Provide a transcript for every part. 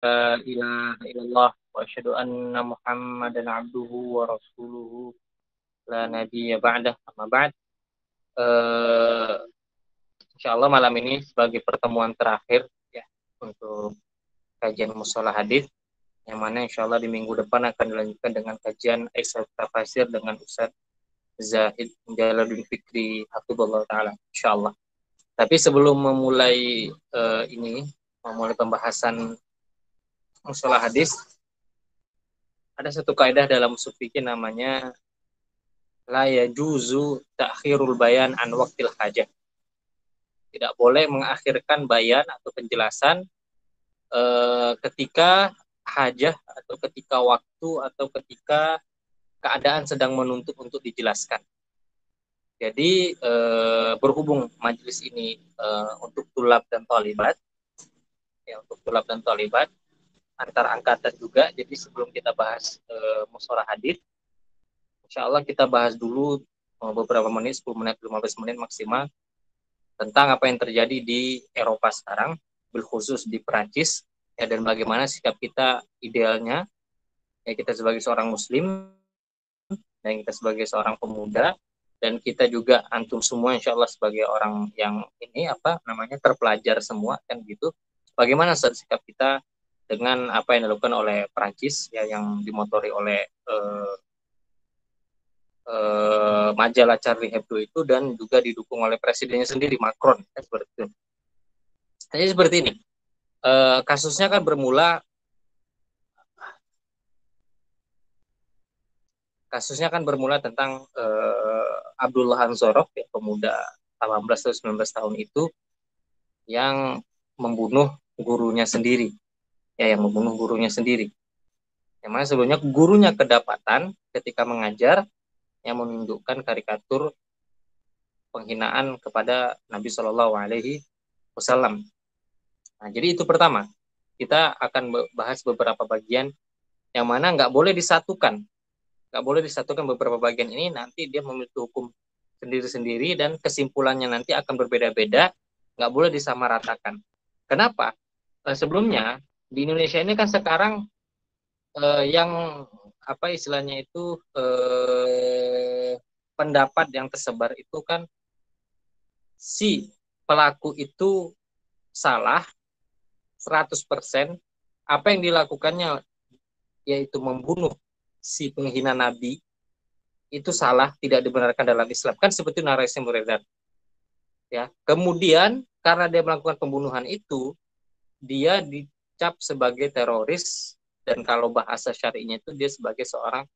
La ilaha illallah wa asyhadu anna Muhammadan abduhu wa rasuluhu la nabiyya ba'dah. Amma ba'd. Eh, Insyaallah malam ini sebagai pertemuan terakhir ya untuk kajian mustalah hadis, yang mana insyaallah di minggu depan akan dilanjutkan dengan kajian Ekstra Tafsir dengan Ustaz Zahid Jalaluddin Fikri hafizallahu taala insyaallah. Tapi sebelum memulai memulai pembahasan mustalah hadis, ada satu kaidah dalam usul fikih namanya la yajuzu ta'khirul bayan an waqtil hajah. Tidak boleh mengakhirkan bayan atau penjelasan ketika hajah atau ketika waktu atau ketika keadaan sedang menuntut untuk dijelaskan. Jadi berhubung majelis ini untuk tulab dan talibat, ya untuk tulab dan talibat antar angkatan juga. Jadi sebelum kita bahas mustalah hadis, insyaallah kita bahas dulu beberapa menit, 10 menit, 15 menit maksimal tentang apa yang terjadi di Eropa sekarang, berkhusus di Perancis, ya, dan bagaimana sikap kita idealnya, ya, kita sebagai seorang muslim, dan kita sebagai seorang pemuda, dan kita juga antum semua insya Allah sebagai orang yang terpelajar semua, kan gitu, bagaimana sikap kita dengan apa yang dilakukan oleh Perancis, ya, yang dimotori oleh majalah Charlie Hebdo itu, dan juga didukung oleh presidennya sendiri, Macron, kan seperti itu. Jadi seperti ini. Kasusnya kan bermula tentang Abdullah Anzorov, ya, pemuda 18 atau 19 tahun itu yang membunuh gurunya sendiri, ya, yang membunuh gurunya sendiri. Yang mana sebelumnya gurunya kedapatan ketika mengajar yang menunjukkan karikatur penghinaan kepada Nabi Shallallahu Alaihi Wasallam. Nah, jadi itu pertama. Kita akan bahas beberapa bagian yang mana nggak boleh disatukan beberapa bagian ini, nanti dia memiliki hukum sendiri-sendiri dan kesimpulannya nanti akan berbeda-beda, nggak boleh disamaratakan. Kenapa? Sebelumnya di Indonesia ini kan sekarang yang apa istilahnya itu pendapat yang tersebar itu kan si pelaku itu salah 100%, apa yang dilakukannya yaitu membunuh si penghina Nabi itu salah, tidak dibenarkan dalam Islam, kan seperti narasi yang beredar, ya. Kemudian karena dia melakukan pembunuhan itu, dia dicap sebagai teroris, dan kalau bahasa syar'inya itu dia sebagai seorang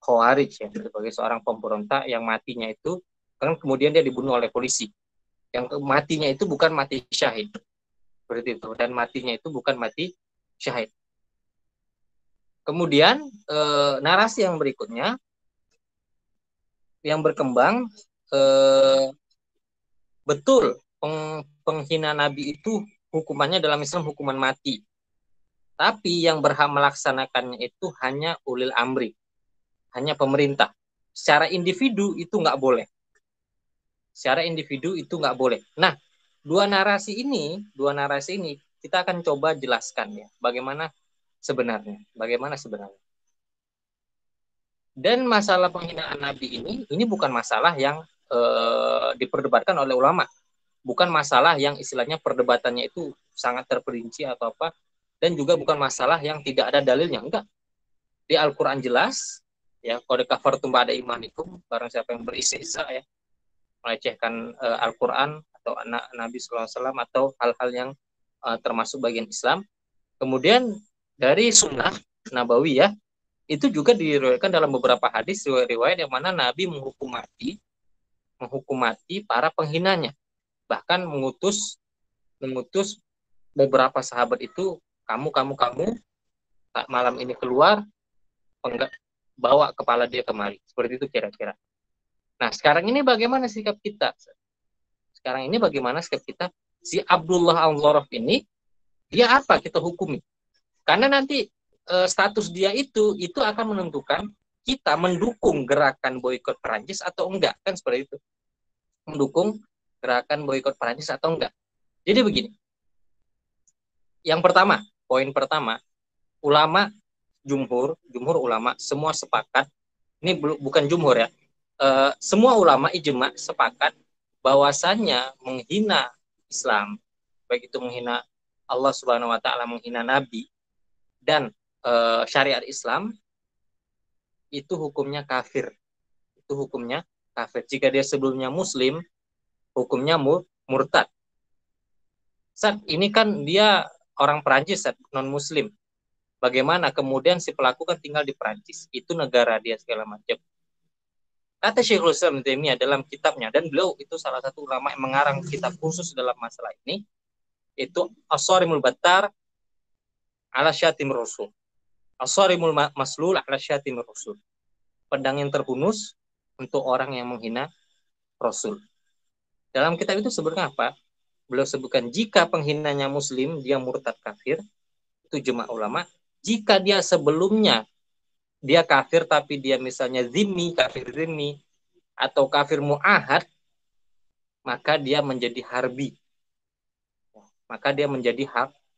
khawarij, ya, sebagai seorang pemberontak yang matinya itu kan kemudian dia dibunuh oleh polisi, yang matinya itu bukan mati syahid, seperti itu, dan matinya itu bukan mati syahid. Kemudian narasi yang berikutnya yang berkembang, betul penghina Nabi itu hukumannya dalam Islam hukuman mati, tapi yang berhak melaksanakannya itu hanya ulil amri, hanya pemerintah. Secara individu itu nggak boleh. Nah, dua narasi ini kita akan coba jelaskan, ya, bagaimana sebenarnya. Dan masalah penghinaan Nabi ini bukan masalah yang diperdebatkan oleh ulama, bukan masalah yang istilahnya perdebatannya itu sangat terperinci atau apa, dan juga bukan masalah yang tidak ada dalilnya, enggak. Di Al-Quran jelas, ya, qad kafartum ba'da imanikum, barang siapa yang beristihza, ya, melecehkan Al-Quran atau anak Nabi SAW atau hal-hal yang termasuk bagian Islam. Kemudian dari sunnah Nabawiyah itu juga diriwayatkan dalam beberapa hadis riwayat yang mana Nabi menghukum mati para penghinanya, bahkan mengutus beberapa sahabat itu, kamu malam ini keluar, bawa kepala dia kemari, seperti itu kira-kira. Nah, sekarang ini bagaimana sikap kita? Si Abdullah Al-Ghoraf ini, dia apa kita hukumi? Karena nanti status dia itu akan menentukan kita mendukung gerakan boikot Perancis atau enggak, kan seperti itu. Mendukung gerakan boikot Perancis atau enggak. Jadi begini. Yang pertama, Poin pertama, ulama jumhur ulama semua sepakat, ini bukan jumhur ya, semua ulama ijma sepakat bahwasannya menghina Islam, baik itu menghina Allah Subhanahu wa taala, menghina nabi dan syariat Islam, itu hukumnya kafir. Itu hukumnya kafir. Jika dia sebelumnya muslim, hukumnya murtad. Saat ini kan dia orang Perancis, non muslim. Bagaimana kemudian si pelaku kan tinggal di Perancis, itu negara dia segala macam. Kata Syekhul Islam Taimiyah dalam kitabnya, dan beliau itu salah satu ulama yang mengarang kitab khusus dalam masalah ini, itu As-Sarimul Battar ala Syatim Rasul. As-Sarimul Maslul ala Syatim Rasul. Pedang yang terhunus untuk orang yang menghina Rasul. Dalam kitab itu sebenarnya apa? Beliau sebutkan jika penghinanya muslim, dia murtad kafir, itu jemaah ulama. Jika dia sebelumnya dia kafir tapi dia misalnya zimmi, kafir zimmi, atau kafir mu'ahad, maka dia menjadi harbi. Maka dia menjadi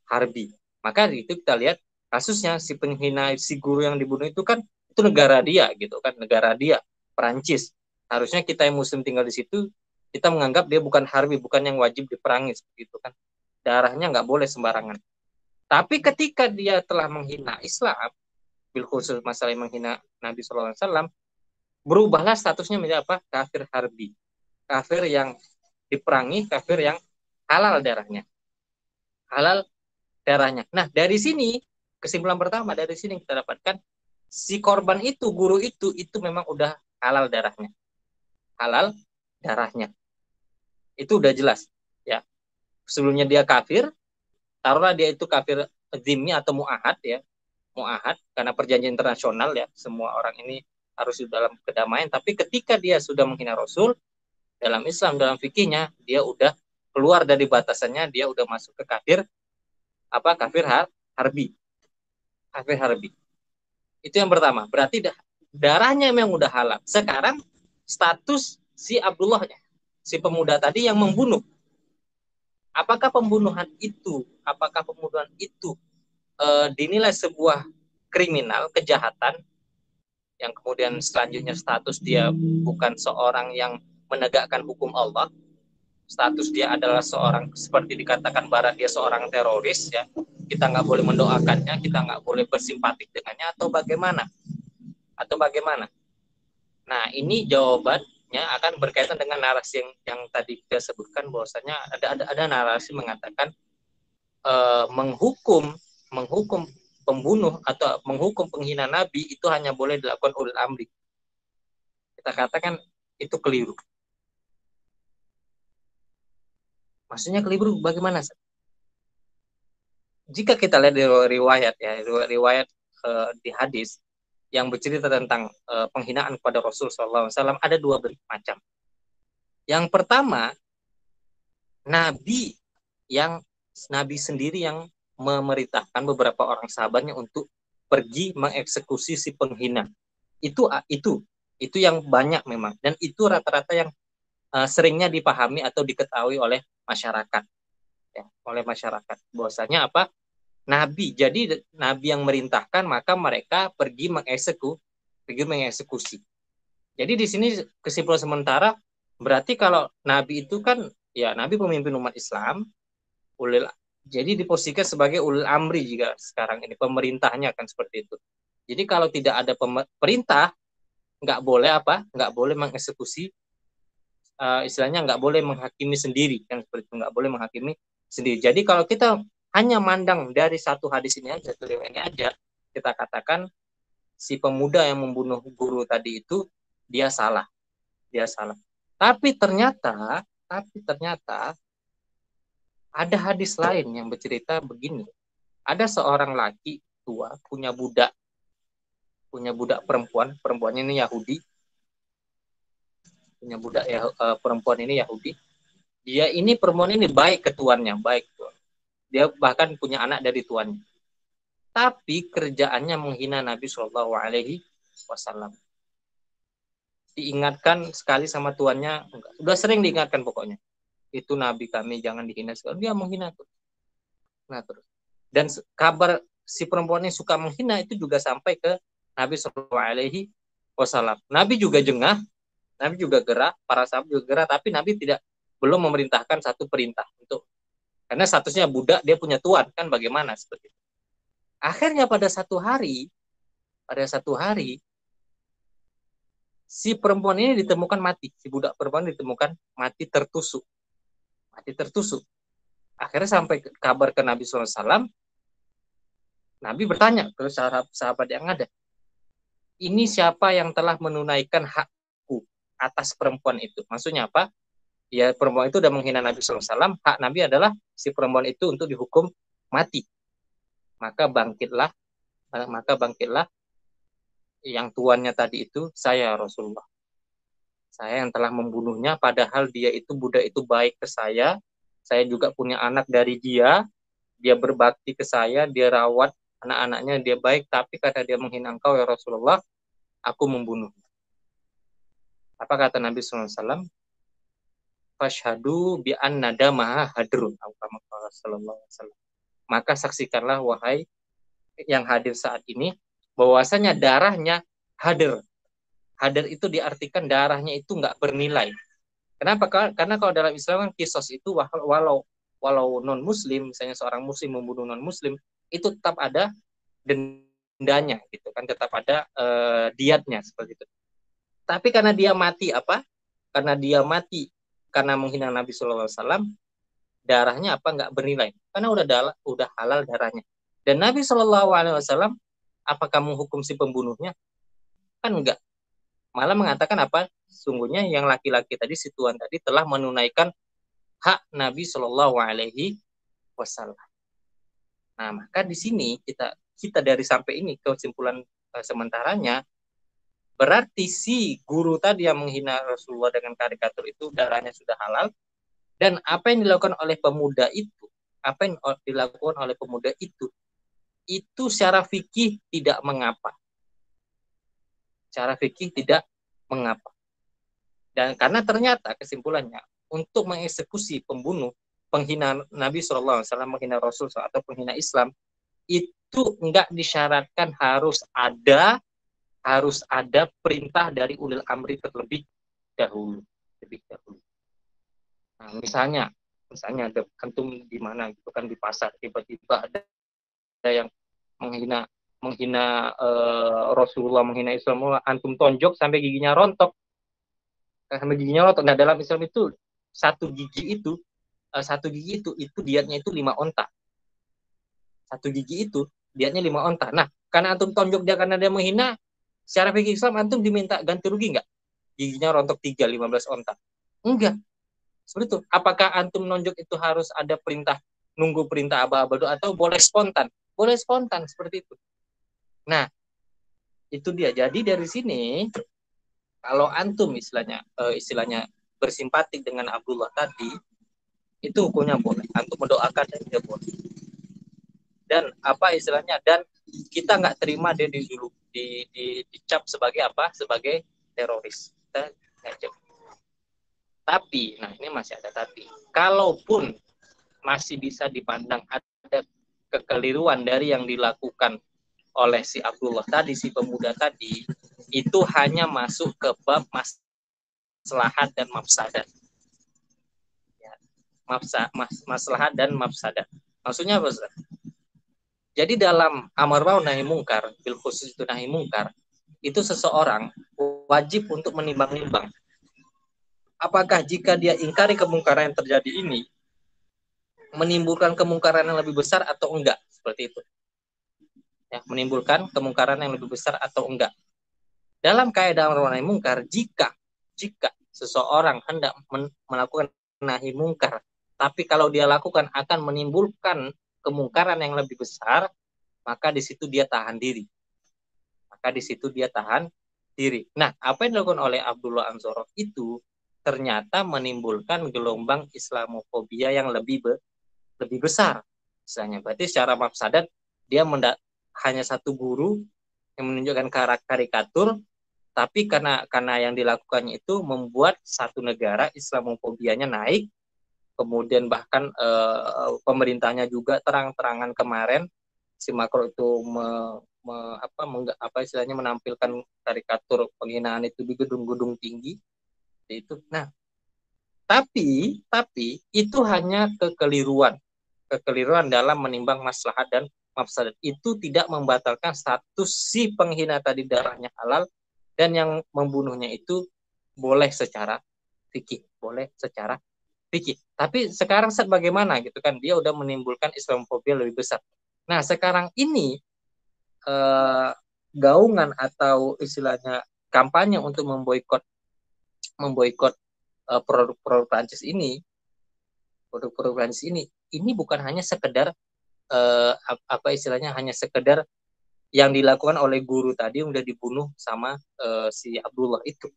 harbi. Maka itu kita lihat kasusnya si penghina, si guru yang dibunuh itu kan itu negara dia gitu kan, negara dia Perancis. Harusnya kita yang muslim tinggal di situ, kita menganggap dia bukan harbi, bukan yang wajib diperangi seperti itu kan. Darahnya nggak boleh sembarangan. Tapi ketika dia telah menghina Islam, bil khusus masalah menghina Nabi SAW, berubahlah statusnya menjadi apa? Kafir harbi. Kafir yang diperangi, kafir yang halal darahnya. Halal darahnya. Nah, dari sini, kesimpulan pertama dari sini kita dapatkan, si korban itu, guru itu memang udah halal darahnya. Halal darahnya. Itu udah jelas. Ya. Sebelumnya dia kafir, taruhlah dia itu kafir zimmi atau mu'ahad ya. Mu'ahad, karena perjanjian internasional ya, semua orang ini harus dalam kedamaian, tapi ketika dia sudah menghina Rasul, dalam Islam, dalam fikihnya, dia udah keluar dari batasannya, dia udah masuk ke kafir, kafir harbi. Kafir harbi. Itu yang pertama, berarti darahnya memang udah halal. Sekarang status si Abdullahnya, si pemuda tadi yang membunuh. Apakah pembunuhan itu dinilai sebuah kriminal, kejahatan, yang kemudian selanjutnya status dia bukan seorang yang menegakkan hukum Allah, status dia adalah seorang, seperti dikatakan Barat, dia seorang teroris ya, kita nggak boleh mendoakannya, kita nggak boleh bersimpatik dengannya, atau bagaimana? Nah, ini jawabannya akan berkaitan dengan narasi yang tadi kita sebutkan, bahwasanya ada narasi mengatakan menghukum pembunuh atau menghukum penghina Nabi itu hanya boleh dilakukan ulil amri. Kita katakan itu keliru. Maksudnya keliru bagaimana? Jika kita lihat di riwayat di hadis yang bercerita tentang penghinaan kepada Rasul SAW, ada dua macam. Yang pertama, Nabi sendiri yang memerintahkan beberapa orang sahabatnya untuk pergi mengeksekusi si penghina. Itu yang banyak memang, dan itu rata-rata yang seringnya dipahami atau diketahui oleh masyarakat. Ya, oleh masyarakat. Bahwasanya apa? Jadi Nabi yang merintahkan, maka mereka pergi mengeksekusi. Jadi di sini kesimpulan sementara, berarti kalau Nabi itu kan, ya Nabi pemimpin umat Islam, jadi diposisikan sebagai ulil amri jika sekarang ini pemerintahnya kan seperti itu. Jadi kalau tidak ada perintah, nggak boleh mengeksekusi, istilahnya nggak boleh menghakimi sendiri kan seperti itu, nggak boleh menghakimi sendiri. Jadi kalau kita hanya mandang dari satu hadis ini aja, satu riwayat ini aja, kita katakan si pemuda yang membunuh guru tadi itu dia salah. Tapi ternyata ada hadis lain yang bercerita begini. Ada seorang laki tua punya budak perempuannya ini Yahudi. Punya budak perempuan ini Yahudi. Perempuan ini baik ke tuannya, baik tuan. Dia bahkan punya anak dari tuannya. Tapi kerjaannya menghina Nabi Shallallahu Alaihi Wasallam. Diingatkan sekali sama tuannya, sudah sering diingatkan pokoknya. Itu Nabi kami, jangan dihina sekali. Dia menghina tuh. Nah terus. Dan kabar si perempuan yang suka menghina itu juga sampai ke Nabi Shallallahu Alaihi Wasallam. Nabi juga jengah, Nabi juga gerah, para sahabat juga gerah, tapi Nabi belum memerintahkan satu perintah untuk, karena statusnya budak, dia punya tuan kan, bagaimana seperti itu. Akhirnya pada satu hari si perempuan ini ditemukan mati, si budak perempuan ditemukan mati tertusuk. Akhirnya sampai kabar ke Nabi SAW. Nabi bertanya ke sahabat yang ada, ini siapa yang telah menunaikan hakku atas perempuan itu? Maksudnya apa? Ya, perempuan itu sudah menghina Nabi SAW. Hak Nabi adalah si perempuan itu untuk dihukum mati. Maka bangkitlah yang tuannya tadi itu, saya Rasulullah. Saya yang telah membunuhnya, padahal dia itu, budak itu baik ke saya. Saya juga punya anak dari dia. Dia berbakti ke saya, dia rawat anak-anaknya, dia baik, tapi karena dia menghina engkau ya Rasulullah, aku membunuh. Apa kata Nabi SAW? Fashhadu bi anna damaha hadrun. Maka saksikanlah wahai yang hadir saat ini, bahwasanya darahnya hadir. Hadir itu diartikan darahnya itu nggak bernilai. Kenapa? Karena kalau dalam Islam kan kisos itu walau non muslim, misalnya seorang muslim membunuh non muslim, itu tetap ada dendanya gitu kan, tetap ada diatnya seperti itu. Tapi karena dia mati karena menghina Nabi SAW, darahnya nggak bernilai, karena udah halal darahnya. Dan Nabi SAW, apakah menghukum si pembunuhnya? Kan enggak. Malah mengatakan sungguhnya yang laki-laki tadi, si tuan tadi, telah menunaikan hak Nabi Shallallahu Alaihi Wasallam. Nah, maka di sini kita dari sampai ini kesimpulan sementaranya, berarti si guru tadi yang menghina Rasulullah dengan karikatur itu darahnya sudah halal, dan apa yang dilakukan oleh pemuda itu secara fikih tidak mengapa. Dan karena ternyata kesimpulannya, untuk mengeksekusi penghina Nabi SAW, menghina Rasul atau penghina Islam, itu enggak disyaratkan harus ada perintah dari ulil amri terlebih dahulu. Nah, misalnya ada antum di mana gitu kan, di pasar, tiba-tiba ada yang menghina Rasulullah, menghina Islam, antum tonjok sampai giginya rontok. Nah, dalam Islam itu satu gigi itu diatnya itu 5 onta. Satu gigi itu diatnya 5 onta. Nah, karena antum tonjok dia karena dia menghina, secara fikih Islam antum diminta ganti rugi nggak? Giginya rontok 15 onta. Enggak. Seperti itu. Apakah antum nonjok itu harus ada nunggu perintah aba-aba atau boleh spontan? Boleh spontan seperti itu. Nah, itu dia. Jadi dari sini, kalau antum istilahnya bersimpatik dengan Abdullah tadi, itu hukumnya boleh. Antum mendoakan dan dia boleh. Dan dan kita nggak terima dia dicap sebagai sebagai teroris. Kita ngajak. Tapi, nah ini masih ada tapi. Kalaupun masih bisa dipandang ada kekeliruan dari yang dilakukan oleh si Abdullah tadi, si pemuda tadi, itu hanya masuk ke bab maslahat dan mafsadat. Ya, maslahat dan mafsadat. Maksudnya apa, Ustaz? Jadi dalam amar ma'ruf nahi mungkar, bil khusus itu nahi mungkar, itu seseorang wajib untuk menimbang-nimbang. Apakah jika dia ingkari kemungkaran yang terjadi ini menimbulkan kemungkaran yang lebih besar atau enggak, seperti itu. Ya, menimbulkan kemungkaran yang lebih besar atau enggak. Dalam kaidah amar ma'ruf nahi mungkar, jika seseorang hendak melakukan nahi mungkar, tapi kalau dia lakukan akan menimbulkan kemungkaran yang lebih besar, maka di situ dia tahan diri. Nah, apa yang dilakukan oleh Abdullah Anzoroh itu ternyata menimbulkan gelombang Islamofobia yang lebih besar. Misalnya, berarti secara mafsadat dia hanya satu guru yang menunjukkan karikatur, tapi karena yang dilakukannya itu membuat satu negara Islamofobianya naik, kemudian bahkan pemerintahnya juga terang-terangan kemarin si Macron itu istilahnya menampilkan karikatur penghinaan itu di gedung-gedung tinggi itu. Nah, tapi itu hanya kekeliruan dalam menimbang maslahat dan mafsadat. Itu tidak membatalkan status si penghina tadi darahnya halal, dan yang membunuhnya itu boleh secara fikih, Tapi sekarang bagaimana gitu kan, dia udah menimbulkan Islamofobia lebih besar. Nah, sekarang ini gaungan atau istilahnya kampanye untuk memboikot produk-produk Prancis ini, ini bukan hanya sekedar hanya sekedar yang dilakukan oleh guru tadi yang udah dibunuh sama si Abdullah itu.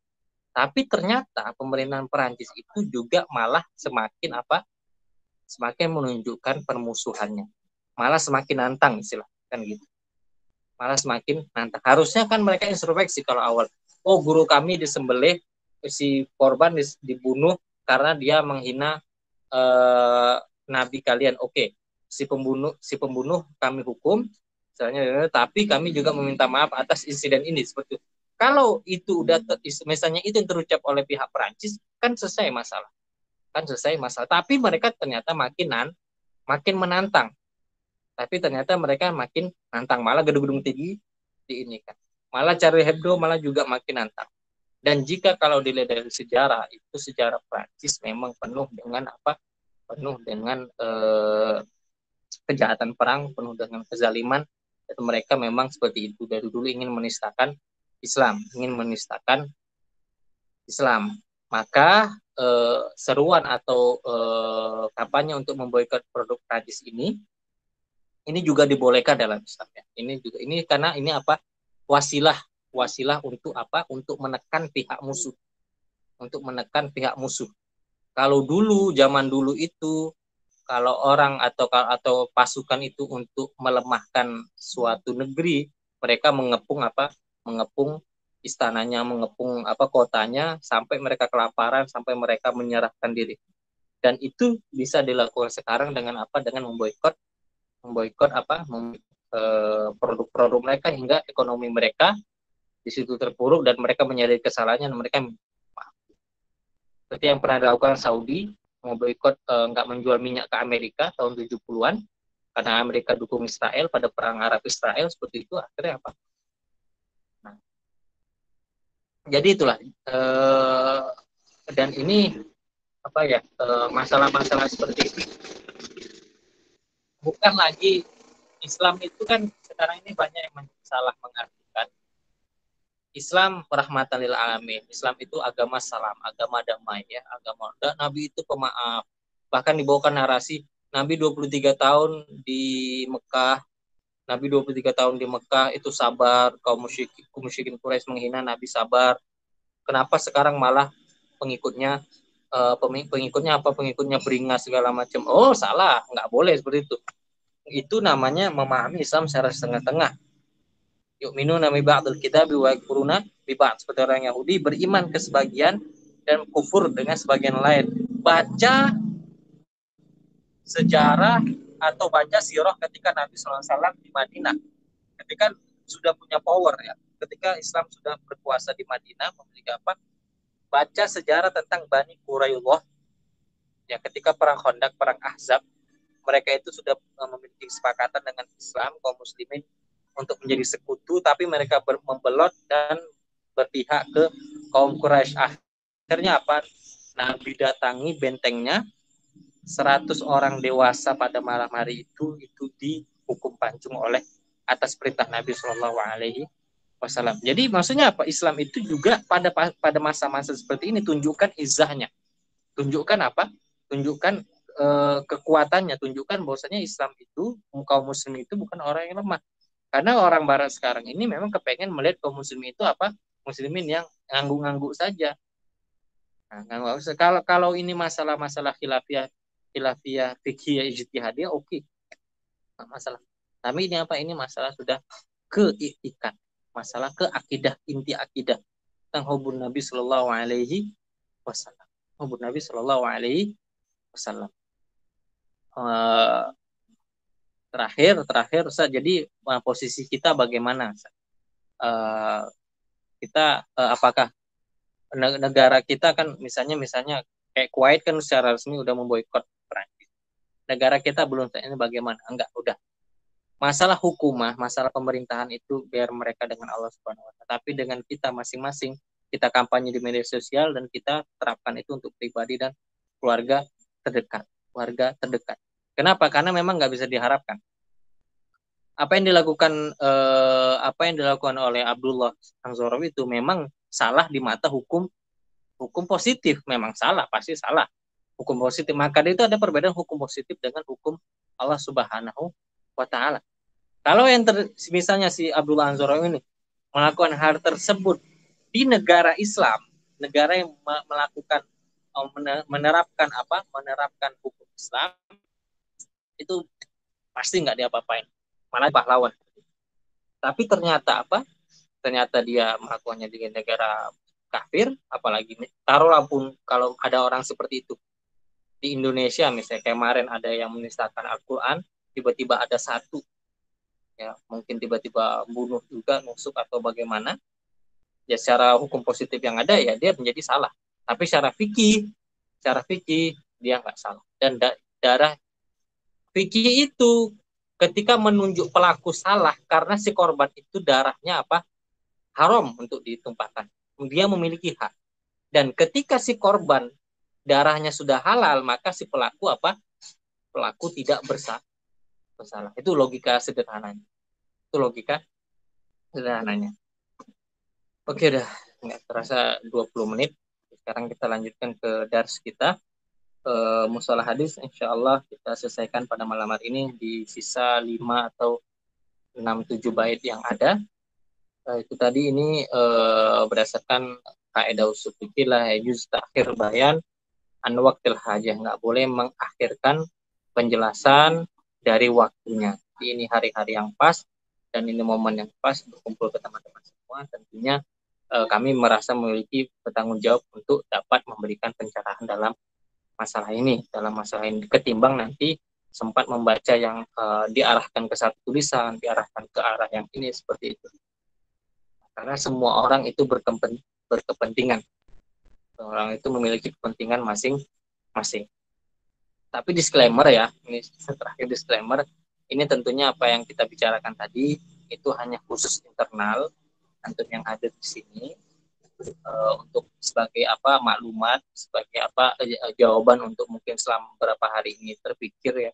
Tapi ternyata pemerintahan Perancis itu juga malah semakin menunjukkan permusuhannya. Malah semakin nantang istilah kan gitu. Malah semakin nantang. Harusnya kan mereka introspeksi kalau awal. Oh, guru kami disembelih, si korban dibunuh karena dia menghina nabi kalian. Oke. Si pembunuh kami hukum, misalnya, tapi kami juga meminta maaf atas insiden ini seperti itu. Kalau itu udah misalnya itu yang terucap oleh pihak Perancis, kan selesai masalah. Tapi mereka ternyata makin menantang. Tapi ternyata mereka makin nantang, malah gedung-gedung tinggi di ini kan. Malah Charlie Hebdo malah juga makin nantang. Dan jika kalau dilihat dari sejarah, itu sejarah Perancis memang penuh dengan kejahatan perang, penuh dengan kezaliman. Dan mereka memang seperti itu dari dulu ingin menistakan Islam. Maka seruan atau kampanye untuk memboikot produk Prancis ini juga dibolehkan dalam Islam ya. Ini karena ini wasilah untuk untuk menekan pihak musuh. Kalau zaman dulu itu kalau orang atau pasukan itu untuk melemahkan suatu negeri, mereka mengepung istananya, mengepung kotanya sampai mereka kelaparan, sampai mereka menyerahkan diri. Dan itu bisa dilakukan sekarang dengan memboikot produk-produk mereka, hingga ekonomi mereka di situ terpuruk dan mereka menyadari kesalahannya dan mereka seperti yang pernah dilakukan Saudi, memboikot nggak menjual minyak ke Amerika tahun 70-an karena Amerika dukung Israel pada perang Arab Israel, seperti itu. Akhirnya apa? Nah, jadi itulah dan ini masalah-masalah seperti itu bukan lagi Islam itu kan sekarang ini banyak yang salah mengartikan Islam rahmatan lil alamin. Islam itu agama salam, agama damai ya, dan Nabi itu pemaaf. Bahkan dibawakan narasi Nabi 23 tahun di Mekah. Nabi 23 tahun di Mekah itu sabar, kaum musyrikin Quraisy menghina Nabi sabar. Kenapa sekarang malah pengikutnya beringas segala macam? Oh, salah, nggak boleh seperti itu. Itu namanya memahami Islam secara setengah-tengah. Yu'minuna bi ba'dil kitabi wa yakfuruna bi ba'd. Seperti orang Yahudi beriman ke sebagian dan kufur dengan sebagian lain. Baca sejarah atau baca sirah ketika Nabi SAW di Madinah. Ketika sudah punya power ya. Ketika Islam sudah berkuasa di Madinah, memiliki baca sejarah tentang Bani Quraidah. Ya, ketika perang Khandaq, perang Ahzab, mereka itu sudah memiliki kesepakatan dengan Islam, kaum muslimin, untuk menjadi sekutu, tapi mereka membelot dan berpihak ke kaum Quraisy. Akhirnya Nabi datangi bentengnya, 100 orang dewasa pada malam hari itu dihukum pancung oleh atas perintah Nabi Shallallahu Alaihi Wasallam. Jadi maksudnya Islam itu juga pada masa-masa seperti ini tunjukkan izahnya, tunjukkan kekuatannya, tunjukkan bahwasanya Islam itu, kaum muslim itu bukan orang yang lemah. Karena orang barat sekarang ini memang kepengen melihat kaum muslimin itu muslimin yang ngangguk-ngangguk saja. Nah, kalau ini masalah-masalah khilafiyah fikih ijtihadiyah, oke. Nah, masalah. Tapi ini masalah sudah keikat, masalah ke akidah, inti akidah tentang hubun Nabi Sallallahu Alaihi Wasallam. Hubun Nabi Sallallahu Alaihi wasallam. Terakhir Ustaz, jadi posisi kita bagaimana, Ustaz? Kita apakah negara kita kan misalnya kayak Kuwait kan secara resmi udah memboikot Prancis. Negara kita belum, ini bagaimana? Enggak, udah. Masalah hukumah, masalah pemerintahan itu biar mereka dengan Allah Subhanahu wa taala. Tapi dengan kita masing-masing, kita kampanye di media sosial dan kita terapkan itu untuk pribadi dan keluarga terdekat. Keluarga terdekat. Kenapa? Karena memang nggak bisa diharapkan. Apa yang dilakukan oleh Abdullah Anzorowi itu memang salah di mata hukum positif, memang salah, pasti salah. Hukum positif, maka itu ada perbedaan hukum positif dengan hukum Allah Subhanahu wa taala. Kalau yang misalnya si Abdullah Anzorowi ini melakukan hal tersebut di negara Islam, negara yang melakukan menerapkan hukum Islam, itu pasti nggak diapa-apain, malah pahlawan. Tapi ternyata ternyata dia melakukannya di negara kafir, apalagi taruhlah pun kalau ada orang seperti itu di Indonesia, misalnya kemarin ada yang menistakan Al-Quran, tiba-tiba ada satu ya mungkin tiba-tiba bunuh juga, nusuk atau bagaimana, ya secara hukum positif yang ada ya dia menjadi salah, tapi secara fikih dia nggak salah. Dan darah fikih itu ketika menunjuk pelaku salah karena si korban itu darahnya haram untuk ditumpahkan, dia memiliki hak. Dan ketika si korban darahnya sudah halal, maka si pelaku tidak bersalah. Itu logika sederhananya. Oke, udah nggak terasa 20 menit. Sekarang kita lanjutkan ke dars kita. Mustalah hadis, insya Allah kita selesaikan pada malam hari ini di sisa 5 atau 6-7 bait yang ada. Itu tadi ini berdasarkan kaidah usul fikih la yajuz ta'khir bayan an waqtil hajah, nggak boleh mengakhirkan penjelasan dari waktunya. Jadi ini hari-hari yang pas dan ini momen yang pas berkumpul ke teman-teman semua. Tentunya kami merasa memiliki bertanggung jawab untuk dapat memberikan pencerahan dalam masalah ini, ketimbang nanti sempat membaca yang diarahkan ke satu tulisan, diarahkan ke arah yang ini, seperti itu. Karena semua orang itu berkepentingan. Orang itu memiliki kepentingan masing-masing. Tapi disclaimer ya, ini terakhir disclaimer, ini tentunya apa yang kita bicarakan tadi itu hanya khusus internal untuk yang ada di sini, untuk sebagai maklumat, sebagai jawaban untuk mungkin selama beberapa hari ini terpikir ya,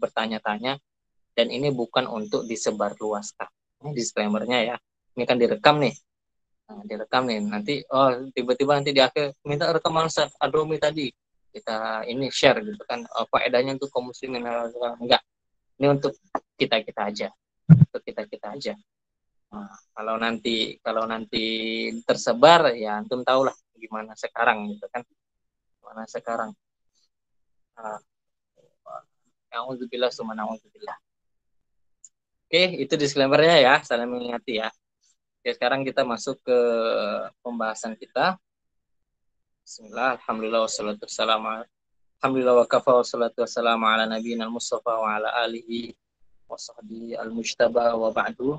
bertanya-tanya, dan ini bukan untuk disebarluaskan. Ini disclaimernya ya, ini kan direkam nih. Nanti tiba-tiba nanti di akhir minta rekaman Adromi tadi, kita ini share gitu kan, faedahnya untuk kaum muslimin. Enggak, ini untuk kita aja, Nah, kalau nanti tersebar ya antum tahulah gimana sekarang gitu kan, Alhamdulillah summa na'udzubillah. Oke, itu disclaimernya ya, saling mengingati ya. Oke, sekarang kita masuk ke pembahasan kita. Bismillah, alhamdulillah wassalatu wassalamu alhamdulillah wa kafa wassalatu wassalamu ala nabiyina al-mustafa wa ala alihi wa sahbihi al-mujtaba wa ba'du.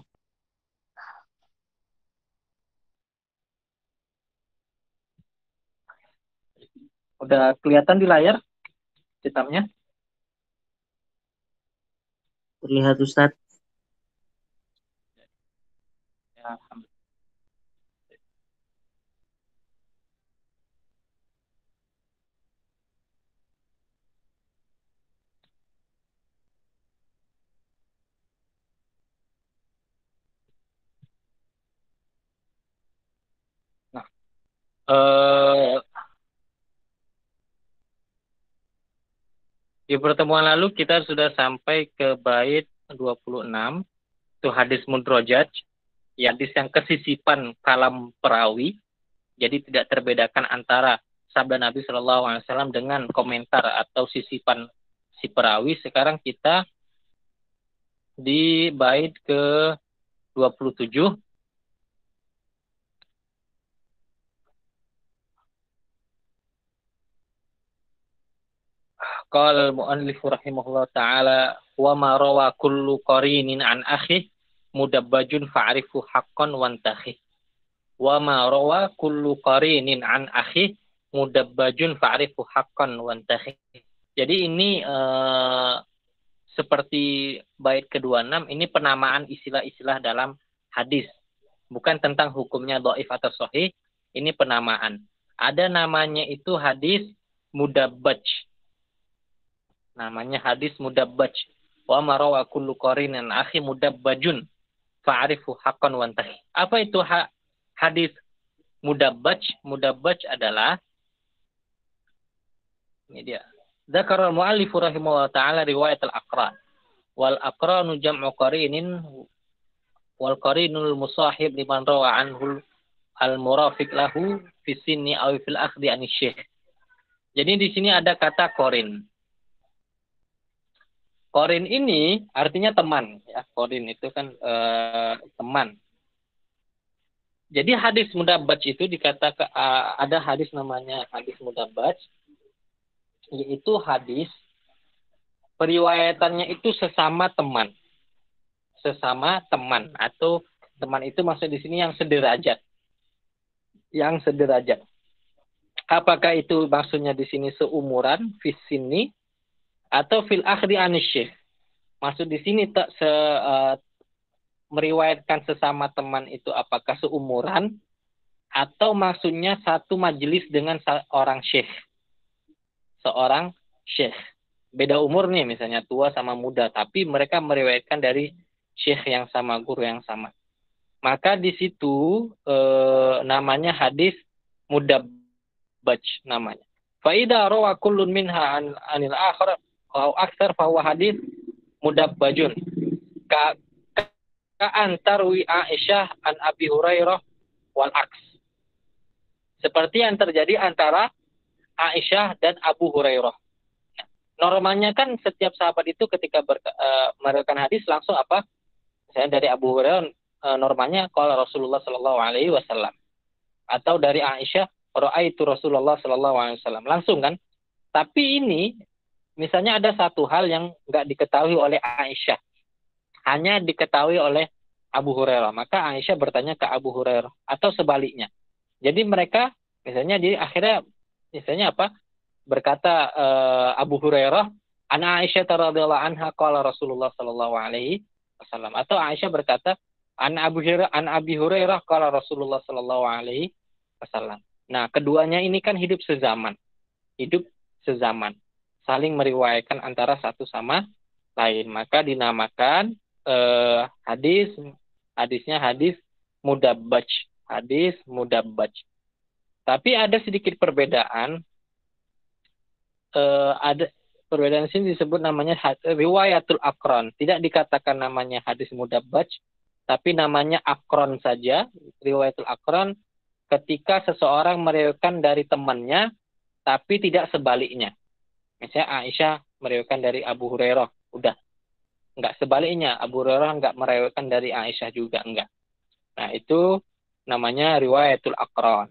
Udah kelihatan di layar kitabnya? Terlihat Ustaz? Ya, alhamdulillah. Nah, di pertemuan lalu kita sudah sampai ke bait 26, itu hadis mudrojat, ya, hadis yang kesisipan kalam perawi. Jadi tidak terbedakan antara sabda Nabi Shallallahu Alaihi Wasallam dengan komentar atau sisipan si perawi. Sekarang kita di bait ke 27. Qala al-mu'allif rahimahullah ta'ala wa ma rawa kullu qarinin an akhi mudabbajun fa'rifu haqqan wantahi. Wa ma rawa kullu qarinin an akhi mudabbajun fa'rifu haqqan wantahi. Jadi ini seperti bait ke-26 ini penamaan istilah-istilah dalam hadis. Bukan tentang hukumnya dhaif atau sahih, ini penamaan. Ada namanya itu hadis mudabbaj. Namanya hadis mudabbaj. Wa ma rawa kullu qarinin akhi mudabbajun fa'rifu haqqan wantahi. Apa itu hadis mudabbaj? Mudabbaj adalah ini dia. Dzakara al-mu'allif rahimahullah ta'ala riwayat al-aqran. Wal aqranu jam'u qarinin wal qarinul musahib liman rawa anhu al-murafiq lahu fi sinni aw fil akhdi an syekh. Jadi di sini ada kata qarin. Qarin ini artinya teman ya. Qarin itu kan teman. Jadi hadis mudabbaj itu dikatakan ada hadis namanya hadis mudabbaj, yaitu hadis periwayatannya itu sesama teman atau teman itu maksud di sini yang sederajat. Apakah itu maksudnya di sini seumuran fis sini atau fil akhdi anisyekh? Maksud di sini meriwayatkan sesama teman itu apakah seumuran atau maksudnya satu majelis dengan seorang syekh. Beda umur nih, misalnya tua sama muda, tapi mereka meriwayatkan dari syekh yang sama, guru yang sama. Maka di situ namanya hadis mudabbaj namanya. Fa idza rawa kullun minha anil akhar aw aktsar fa huwa hadis mudabbajun. Ka antarwi Aisyah an Abi Hurairah wal aks. Seperti yang terjadi antara Aisyah dan Abu Hurairah. Normalnya kan setiap sahabat itu ketika meriwayatkan hadis langsung apa? Misalnya dari Abu Hurairah normalnya qala Rasulullah sallallahu alaihi wasallam. Atau dari Aisyah ra'aitu Rasulullah sallallahu alaihi wasallam. Langsung kan? Tapi ini misalnya ada satu hal yang enggak diketahui oleh Aisyah. Hanya diketahui oleh Abu Hurairah. Maka Aisyah bertanya ke Abu Hurairah atau sebaliknya. Jadi mereka misalnya akhirnya misalnya apa? Berkata Abu Hurairah, "Ana Aisyah radhiyallahu anha qala Rasulullah sallallahu alaihi wasallam." Atau Aisyah berkata, "Ana Abi Hurairah qala Rasulullah sallallahu alaihi wasallam." Nah, keduanya ini kan hidup sezaman. Saling meriwayatkan antara satu sama lain. Maka dinamakan hadisnya hadis mudabbaj. Hadis mudabbaj. Tapi ada sedikit perbedaan. Ada perbedaan sini disebut namanya riwayatul akron. Tidak dikatakan namanya hadis mudabbaj, tapi namanya akron saja. Riwayatul akron ketika seseorang meriwayatkan dari temannya, tapi tidak sebaliknya. Misalnya Aisyah meriwayatkan dari Abu Hurairah, udah. Enggak sebaliknya, Abu Hurairah enggak meriwayatkan dari Aisyah juga, enggak. Nah, itu namanya riwayatul akron.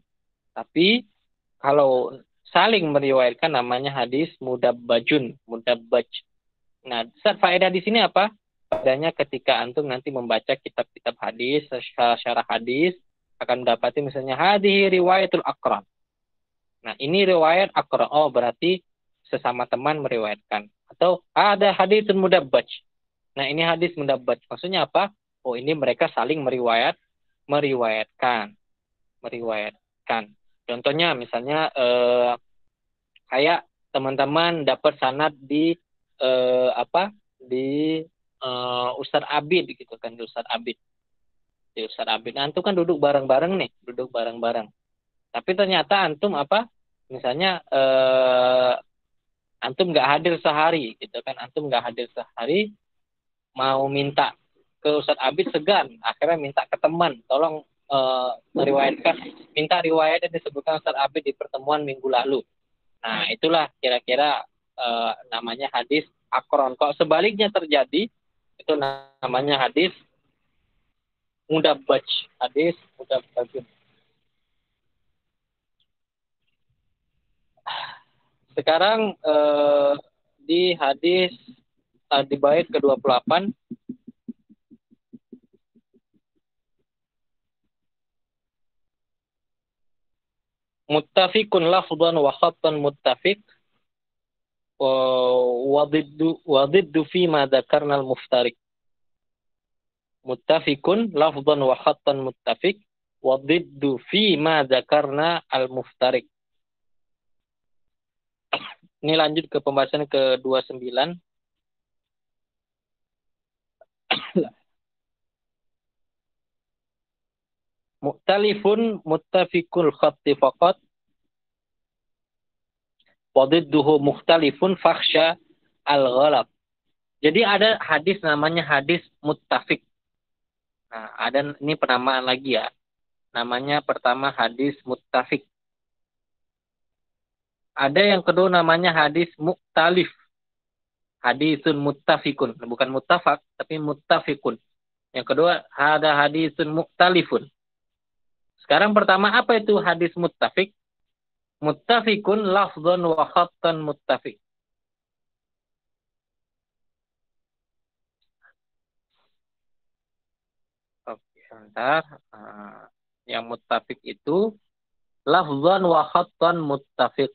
Tapi kalau saling meriwayatkan namanya hadis mudabbaj. Nah, faedah di sini apa? Faedahnya ketika antum nanti membaca kitab-kitab hadis, syarah hadis, akan mendapati misalnya hadis riwayatul akron. Nah, ini riwayat akron. Oh, berarti sesama teman meriwayatkan. Atau ada hadisun mudabbaj. Nah, ini hadis mudabbaj. Maksudnya apa? Oh, ini mereka saling meriwayatkan. Contohnya misalnya kayak teman-teman dapat sanad di Ustadz Abid gitu kan, di Ustadz Abid. Nah, antum kan duduk bareng-bareng. Tapi ternyata antum misalnya antum nggak hadir sehari gitu kan, mau minta ke Ustadz Abid segan, akhirnya minta ke teman, tolong minta riwayat yang disebutkan Ustadz Abid di pertemuan minggu lalu. Nah, itulah kira-kira namanya hadis akron. Kalau sebaliknya terjadi, itu namanya hadis mudabbaj. Hadis mudabbaj. Sekarang di hadis di bait ke-28. Muttafiqun lafdhan wa khattan muttafiq wa dhiddu fi ma dzakarna al-muftariq. Muttafiqun lafdhan wa khattan muttafiq wa dhiddu fi ma dzakarna al-muftariq. Ini lanjut ke pembahasan ke-29. Mukhtalifun muttafiqul khatti faqat wa dhidduhu mukhtalifun fakhsha al-ghalab. Jadi ada hadis namanya hadis muttafiq. Nah, ada ini penamaan lagi ya. Namanya pertama hadis muttafiq. Ada yang kedua namanya hadis mukhtalif. Hadisun muttafiqun, bukan muttafaq tapi muttafiqun. Yang kedua ada hadisun mukhtalifun. Sekarang pertama apa itu hadis muttafiq? Muttafiqun lafdhan wa khattan muttafiq. Oke, sebentar. Yang muttafiq itu lafdhan wa khattan muttafiq.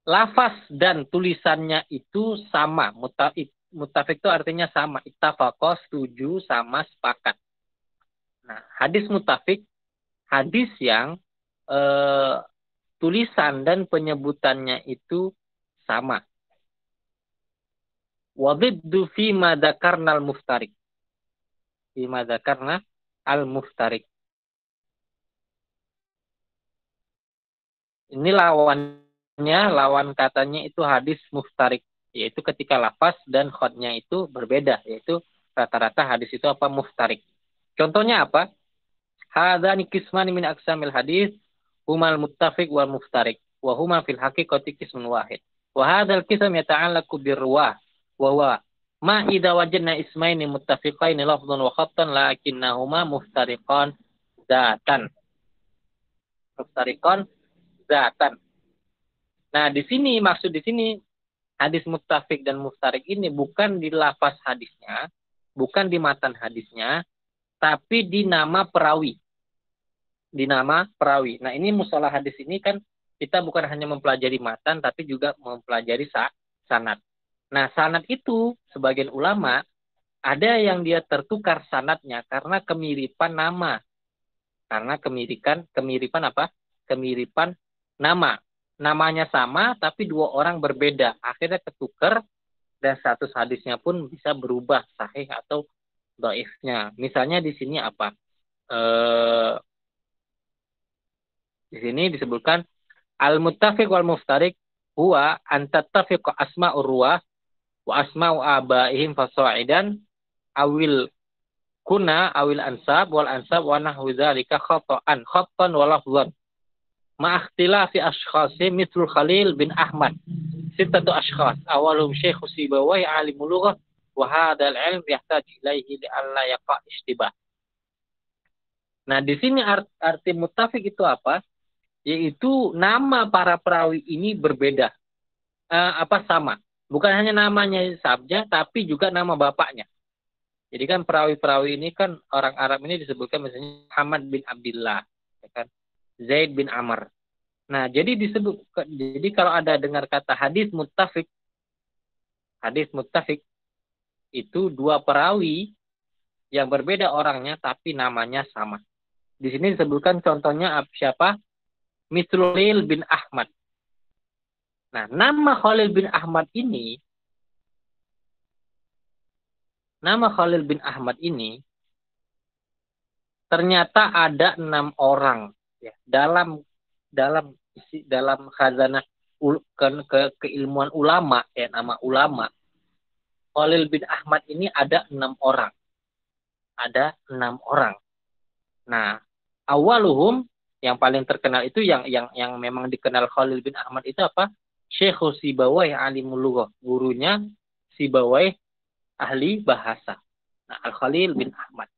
Lafaz dan tulisannya itu sama. Muttafiq itu artinya sama. Ittafaqah, setuju, sama, sepakat. Nah, hadis muttafiq, hadis yang tulisan dan penyebutannya itu sama. Wadiddu fi ma dzakarna al-muftariq. Fi ma dzakarna al-muftariq. Ini lawan katanya itu hadis muftariq, yaitu ketika lafaz dan khodnya itu berbeda, yaitu rata-rata hadis itu apa muftariq. Contohnya apa? Hadzani qismani min aqsamil hadis, humal muttafiq wal muftariq, wa huma fil haqiqati qismun wahid. Wa hadzal qism yata'allaqu birruwah, wa huwa ma idza wajadna ismaini muttafiqaini lafdhan wa khattan lakinnahuma muftariqan dzatan. Muftariqan dzatan. Nah, di sini maksud di sini hadis muttafiq dan muftariq ini bukan di lafaz hadisnya, bukan di matan hadisnya, tapi di nama perawi. Di nama perawi. Nah, ini mustalah hadis ini kan kita bukan hanya mempelajari matan, tapi juga mempelajari sanad. Nah, sanad itu sebagian ulama ada yang dia tertukar sanadnya karena kemiripan nama. Karena kemiripan apa? Kemiripan nama. Namanya sama, tapi dua orang berbeda. Akhirnya ketukar, dan status hadisnya pun bisa berubah, sahih atau dhaifnya. Misalnya di sini apa? Di sini disebutkan al-muttafiq wal muftariq huwa an tattafiqa asma'ur ruwah wa asma'u abaihim fasa'idan awil kuna awil ansab wal ansab wa nahwu dzalika khattan wa lafdhan ma ikhtilafi ashkhasi mithl Khalil bin Ahmad sittatu ashkhas awalum Syekh Sibawai alimul lughah wa hadzal ilm yahtaju ilaihi li alla yaqa ishtibah. Nah, di sini arti muttafiq itu apa? Yaitu nama para perawi ini berbeda. Sama. Bukan hanya namanya saja, tapi juga nama bapaknya. Jadi kan perawi-perawi ini kan orang Arab ini disebutkan misalnya Muhammad bin Abdullah, ya kan? Zaid bin Amr. Nah, jadi kalau ada dengar kata hadis muttafiq itu dua perawi yang berbeda orangnya tapi namanya sama. Di sini disebutkan contohnya siapa? Khalil bin Ahmad. Nah, nama Khalil bin Ahmad ternyata ada 6 orang ya, dalam khazanah keilmuan ulama ya, nama ulama Khalil bin Ahmad ini ada 6 orang. Nah, awaluhum yang paling terkenal itu yang memang dikenal Khalil bin Ahmad itu apa? Syekh Sibawai alimul lughah, gurunya Sibawai ahli bahasa. Nah, Khalil bin Ahmad.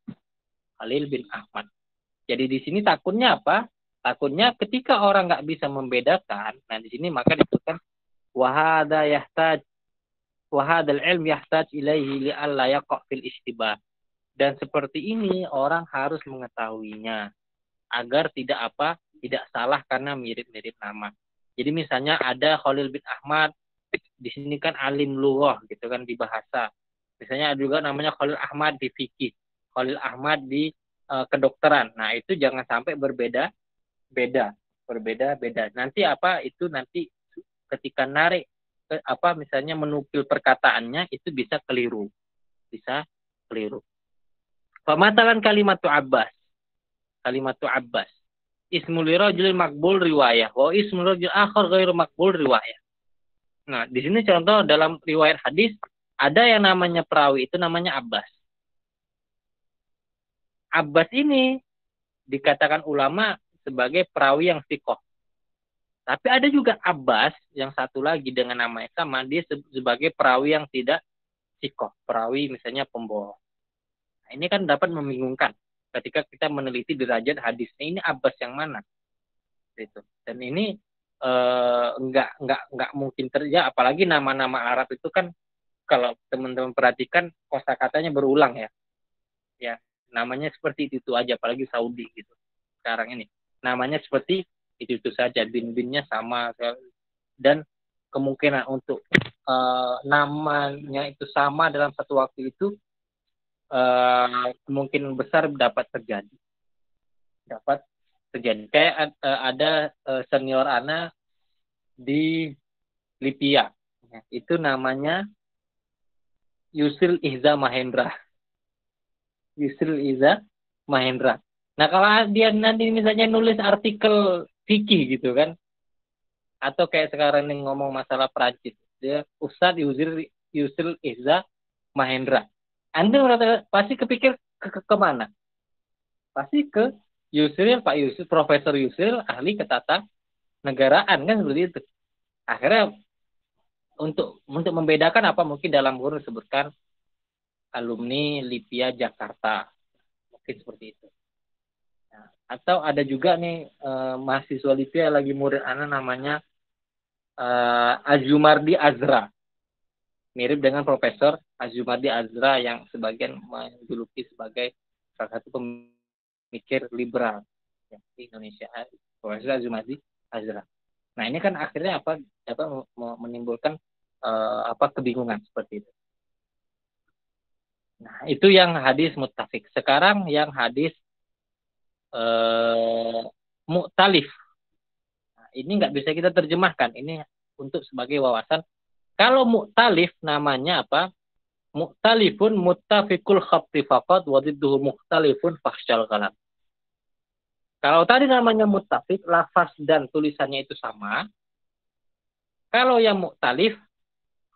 Jadi di sini takutnya apa? Takutnya ketika orang nggak bisa membedakan, nah di sini maka disebutkan Wa hadha yahtaj wa hadzal ilm yahtaj ilaihi li'alla yaqa' fil ishtibah. Dan seperti ini orang harus mengetahuinya agar tidak salah karena mirip-mirip nama. Jadi misalnya ada Khalil bin Ahmad, di sini kan alim lughah gitu kan di bahasa. Misalnya ada juga namanya Khalil Ahmad di fikih, Khalil Ahmad di kedokteran. Nah, itu jangan sampai berbeda-beda. Nanti ketika narik misalnya menukil perkataannya itu bisa keliru. Pematalan kalimatu Abbas. Ismul rajul maqbul riwayah wa ismul rajul akhar ghairu maqbul riwayah. Nah, di sini contoh dalam riwayat hadis ada yang namanya perawi itu namanya Abbas. Abbas ini dikatakan ulama sebagai perawi yang thiqah. Tapi ada juga Abbas yang satu lagi dengan nama yang sama, dia sebagai perawi yang tidak thiqah, perawi misalnya pembohong. Nah, ini kan dapat membingungkan ketika kita meneliti derajat hadisnya, ini Abbas yang mana? Gitu. Dan ini enggak mungkin terjadi, apalagi nama-nama Arab itu kan kalau teman-teman perhatikan kosakatanya berulang ya. Ya, namanya seperti itu aja, apalagi Saudi gitu. Sekarang ini namanya seperti itu saja, bin-binnya sama, dan kemungkinan untuk namanya itu sama dalam satu waktu itu kemungkinan besar dapat terjadi. Kayak ada senior Ana di Libya, itu namanya Yusril Ihza Mahendra. Nah, kalau dia nanti misalnya nulis artikel fikih gitu kan, atau kayak sekarang ini ngomong masalah Prancis, dia Ustadz Yusril Ihza Mahendra. Anda pasti kepikir kemana? Pasti ke Pak Yusril, Profesor Yusril, ahli ketatanegaraan kan seperti itu. Akhirnya untuk membedakan mungkin dalam kurung disebutkan alumni Libya Jakarta, mungkin seperti itu. Nah, atau ada juga nih mahasiswa Libya lagi murid anak namanya Azumardi Azra, mirip dengan Profesor Azumardi Azra yang sebagian menjuluki sebagai salah satu pemikir liberal ya, di Indonesia, Profesor Azumardi Azra. Nah, ini kan akhirnya menimbulkan kebingungan seperti itu. Nah, itu yang hadis muttafik. Sekarang yang hadis mu'talif. Nah, ini nggak bisa kita terjemahkan. Ini untuk sebagai wawasan. Kalau mu'talif namanya apa? Mu'talifun muttafiqul khatti faqat wa didduhu mukhtalifun fakhsyal kalam. Kalau tadi namanya muttafik, lafaz dan tulisannya itu sama. Kalau yang mu'talif,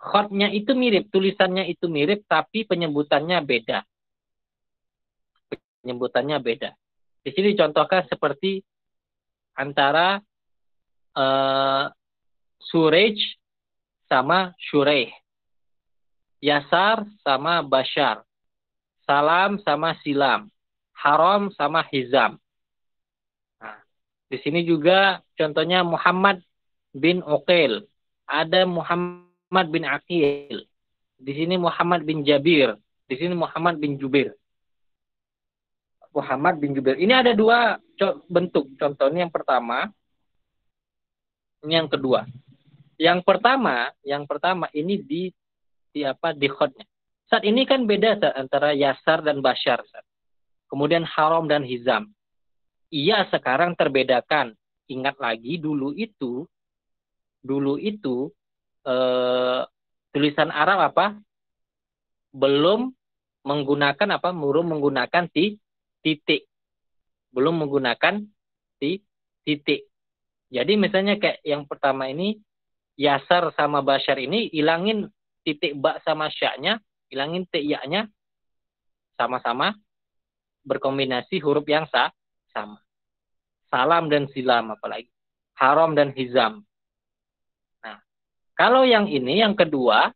khatnya itu mirip, tulisannya itu mirip, tapi penyebutannya beda. Di sini contohkan seperti antara Surej sama Syureih, Yasar sama Bashar, Salam sama Silam, Haram sama Hizam. Nah, di sini juga contohnya Muhammad bin Uqail, ada Muhammad bin Aqil, di sini Muhammad bin Jabir, di sini Muhammad bin Jubair. Ini ada dua bentuk contohnya, yang pertama, ini yang kedua. Yang pertama ini di khodnya. Saat ini kan beda antara Yasar dan Bashar. Kemudian Haram dan Hizam. Iya, sekarang terbedakan. Ingat lagi dulu itu tulisan Arab belum menggunakan titik. Belum menggunakan titik. Jadi misalnya kayak yang pertama ini Yasar sama Bashar ini ilangin titik ba sama sya-nya, ilangin ya-nya, sama-sama berkombinasi huruf yang sama. Salam dan Silam apalagi. Haram dan Hizam. Nah, kalau yang ini yang kedua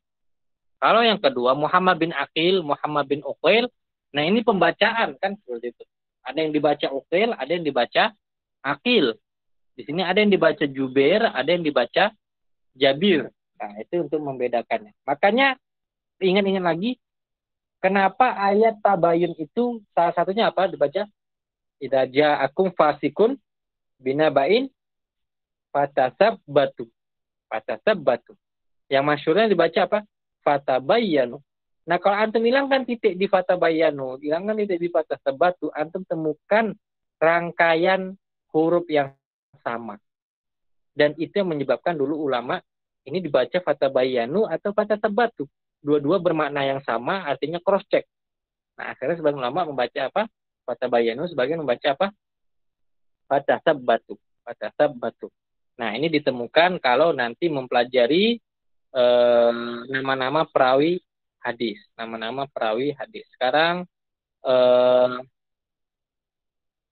Muhammad bin Aqil, Muhammad bin Uqail, nah ini pembacaan kan seperti itu. Ada yang dibaca Uqail, ada yang dibaca Aqil. Di sini ada yang dibaca Jubair, ada yang dibaca Jabir. Nah, itu untuk membedakannya. Makanya ingat-ingat lagi, kenapa ayat tabayun itu salah satunya apa dibaca? Idza ja'akum fasikun binaba'in fatasabbatu. Fatasabbatu. Yang masyhurnya dibaca apa? Fatabayyanu. Nah, kalau antum hilangkan titik di fatabayyanu, hilangkan titik di fatasabbatu, antum temukan rangkaian huruf yang sama. Dan itu yang menyebabkan dulu ulama ini dibaca fatabayyanu atau fatasabbatu. Dua-dua bermakna yang sama, artinya cross check. Nah, akhirnya sebagian ulama membaca apa? Fatabayyanu, sebagian membaca apa? Fatasabbatu. Fatasabbatu. Nah, ini ditemukan kalau nanti mempelajari nama-nama perawi hadis. Nama-nama perawi hadis. Sekarang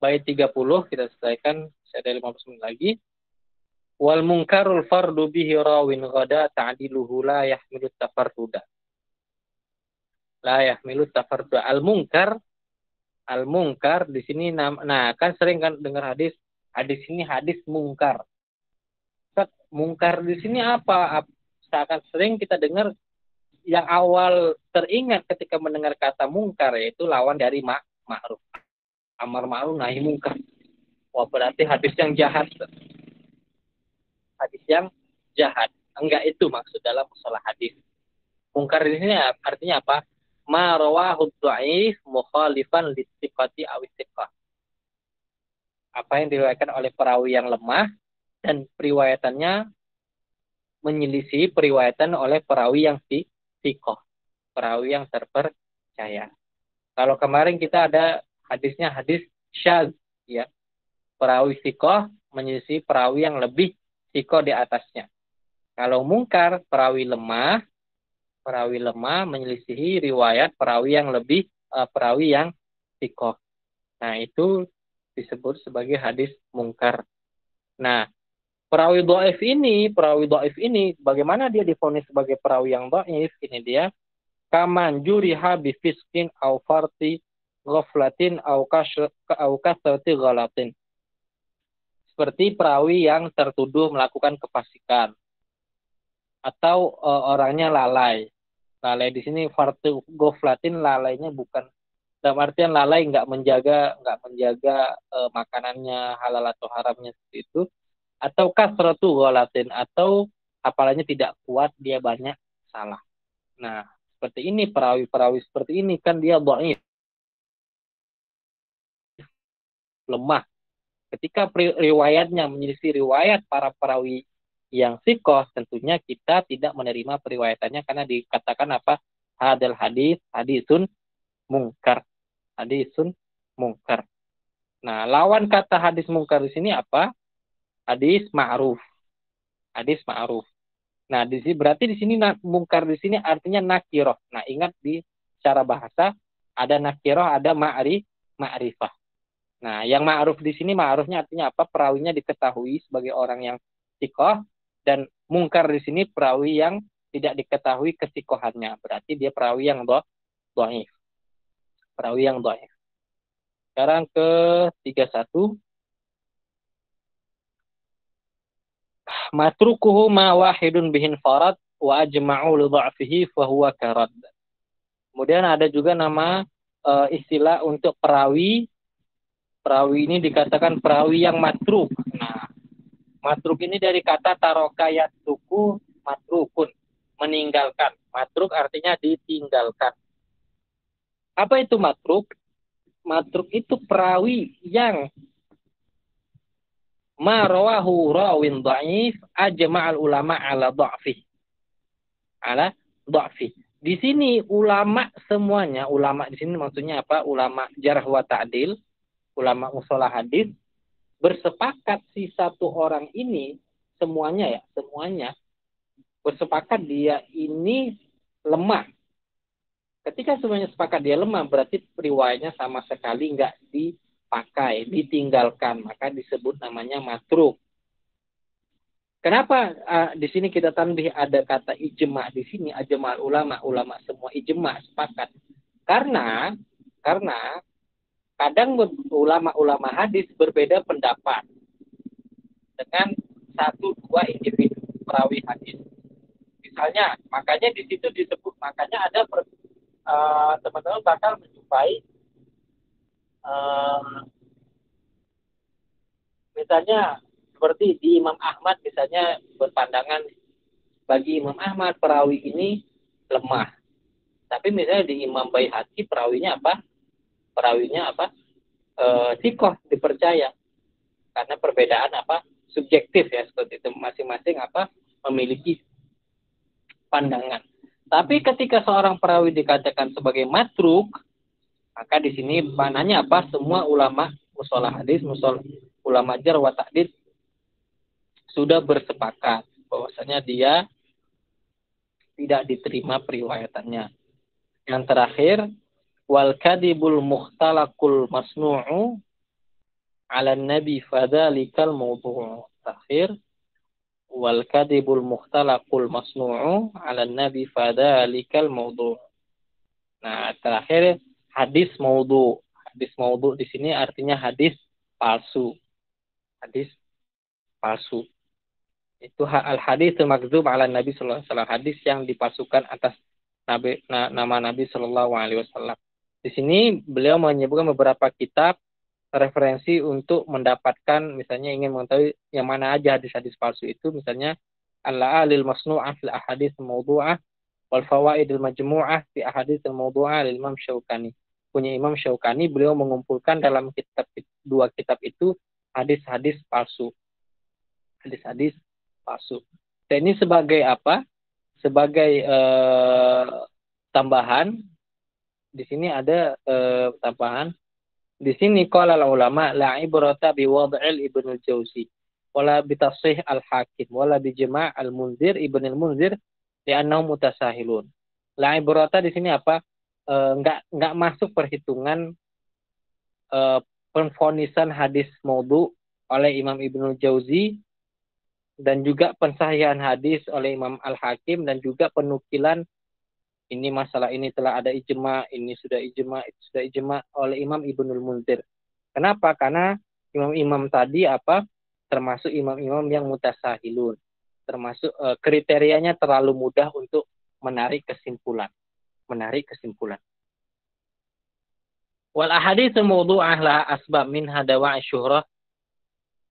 bait 30 kita selesaikan, saya ada 15 menit lagi. Wal munkarul fardu bihi rawin ghada ta'diluhu la yahmilu tafarruda. La yahmilu tafarruda. Al munkar di sini nah kan sering kan dengar hadis ini hadis mungkar. Mungkar di sini apa? Seakan sering kita dengar yang awal teringat ketika mendengar kata mungkar yaitu lawan dari ma'ruf. Amar ma'ruf nahi mungkar. Wah, berarti hadis yang jahat. Hadis yang jahat. Enggak itu maksud dalam masalah hadis. Mungkar di sini artinya apa? Ma rawahu dhaif mukhalifan litsiqati aw istiqah. Apa yang diriwayatkan oleh perawi yang lemah dan periwayatannya menyelisih periwayatan oleh perawi yang thiqah, perawi yang terpercaya. Kalau kemarin kita ada hadisnya hadis syadz, ya. Perawi thiqah menyelisih perawi yang lebih thiqah di atasnya. Kalau mungkar, perawi lemah menyelisihi riwayat perawi yang lebih perawi yang thiqah. Nah, itu disebut sebagai hadis mungkar. Nah, perawi dhaif ini bagaimana dia divonis sebagai perawi yang dhaif? Ini dia kaman juriha bi fisqin aw farti ghaflatin aw kasrati ghalatin. Seperti perawi yang tertuduh melakukan kefasikan atau orangnya lalai. Lalai di sini farti ghaflatin, lalainya bukan dalam artian lalai nggak menjaga makanannya halal atau haramnya seperti itu, atau kasratu ghalatin, atau apalagi tidak kuat, dia banyak salah. Nah, seperti ini perawi-perawi seperti ini kan dia dhaif, lemah. Ketika riwayatnya menyelisih riwayat para perawi yang thiqah, tentunya kita tidak menerima periwayatannya karena dikatakan apa? Hadal hadis hadisun mungkar. Hadisun mungkar. Nah, lawan kata hadis mungkar di sini apa? Hadis ma'ruf. Hadis ma'ruf. Nah, di sini berarti di sini mungkar di sini artinya nakiroh. Nah, ingat di secara bahasa ada nakiroh, ada ma'rifah. Nah, yang ma'ruf di sini ma'rufnya artinya apa? Perawinya diketahui sebagai orang yang thiqah, dan mungkar di sini perawi yang tidak diketahui kesikohannya. Berarti dia perawi yang dhaif. Perawi yang dhaif. Sekarang ke 31. Matrukuhu ma wahidun bihin farad wa ajma'u li dha'fihi fa huwa karad. Kemudian ada juga nama istilah untuk perawi. Perawi ini dikatakan perawi yang matruk. Nah, matruk ini dari kata tarokayat tuku matrukun, meninggalkan. Matruk artinya ditinggalkan. Apa itu matruk? Matruk itu perawi yang ma rawahu rawin dhaif ajma'al ulama ala dha'fi. Ala dha'fi. Di sini ulama semuanya, ulama di sini maksudnya apa? Ulama jarh wa ta'dil, ulama mustalah hadis bersepakat si satu orang ini semuanya bersepakat dia ini lemah. Ketika semuanya sepakat dia lemah, berarti riwayatnya sama sekali nggak dipakai, ditinggalkan, maka disebut namanya matruk. Kenapa di sini kita tanbih ada kata ijma di sini, ajma ulama semua ijma sepakat? Karena kadang ulama hadis berbeda pendapat dengan 1-2 individu perawi hadis. Misalnya, makanya di situ disebut, makanya ada teman-teman bakal menjumpai uh, misalnya seperti di Imam Ahmad misalnya berpandangan bagi Imam Ahmad perawi ini lemah. Tapi misalnya di Imam Baihaqi perawinya apa? Perawinya apa? Sikoh dipercaya karena perbedaan apa? Subjektif ya seperti itu masing-masing apa? Memiliki pandangan. Tapi ketika seorang perawi dikatakan sebagai matruk, maka di sini maknanya apa? Semua ulama musola hadis, ulama jar wa ta'did sudah bersepakat bahwasanya dia tidak diterima periwayatannya. Yang terakhir, wal kadibul mukhtalaqul masnu'u 'ala nabi fadzalikal mawdu'. Terakhir, wal kadibul mukhtalaqul masnu'u 'ala nabi fadzalikal mawdu'. Nah, terakhir hadis maudhu. Hadis maudhu di sini artinya hadis palsu. Hadis palsu. Itu al-hadis al-makdzub ala Nabi sallallahu alaihi wasallam, hadis yang dipalsukan atas nama Nabi sallallahu alaihi wasallam. Di sini beliau menyebutkan beberapa kitab referensi untuk mendapatkan misalnya ingin mengetahui yang mana aja hadis-hadis palsu itu, misalnya al-la'alil masnu'ah fil ahadits maudhu'ah wal fawaidil majmu'ah fi ahadits maudhu'ah lil Imam Syaukani. Punya Imam Syaukani, beliau mengumpulkan dalam dua kitab itu hadis-hadis palsu. Hadis-hadis palsu. Dan ini sebagai apa? Sebagai tambahan. Di sini ada tambahan. Di sini qala ulama la ibrata bi wad'il Ibnu Jauzi wala bi tasih al-Hakim wala bi jama' al-Munzir Ibnu al-Munzir li'annahu mutasahilun. La ibrata di sini apa? Enggak masuk perhitungan penfonisan hadis maudhu oleh Imam Ibnu Jauzi dan juga pensahihan hadis oleh Imam Al-Hakim dan juga penukilan ini masalah ini telah ada ijma, ini sudah ijma, itu sudah ijma oleh Imam Ibnul Munzir. Kenapa? Karena imam-imam tadi apa? Termasuk imam-imam yang mutasahilun. Termasuk kriterianya terlalu mudah untuk menarik kesimpulan. Wal ahaditsul mawdu'ah la asbab minha dawa'i syuhrah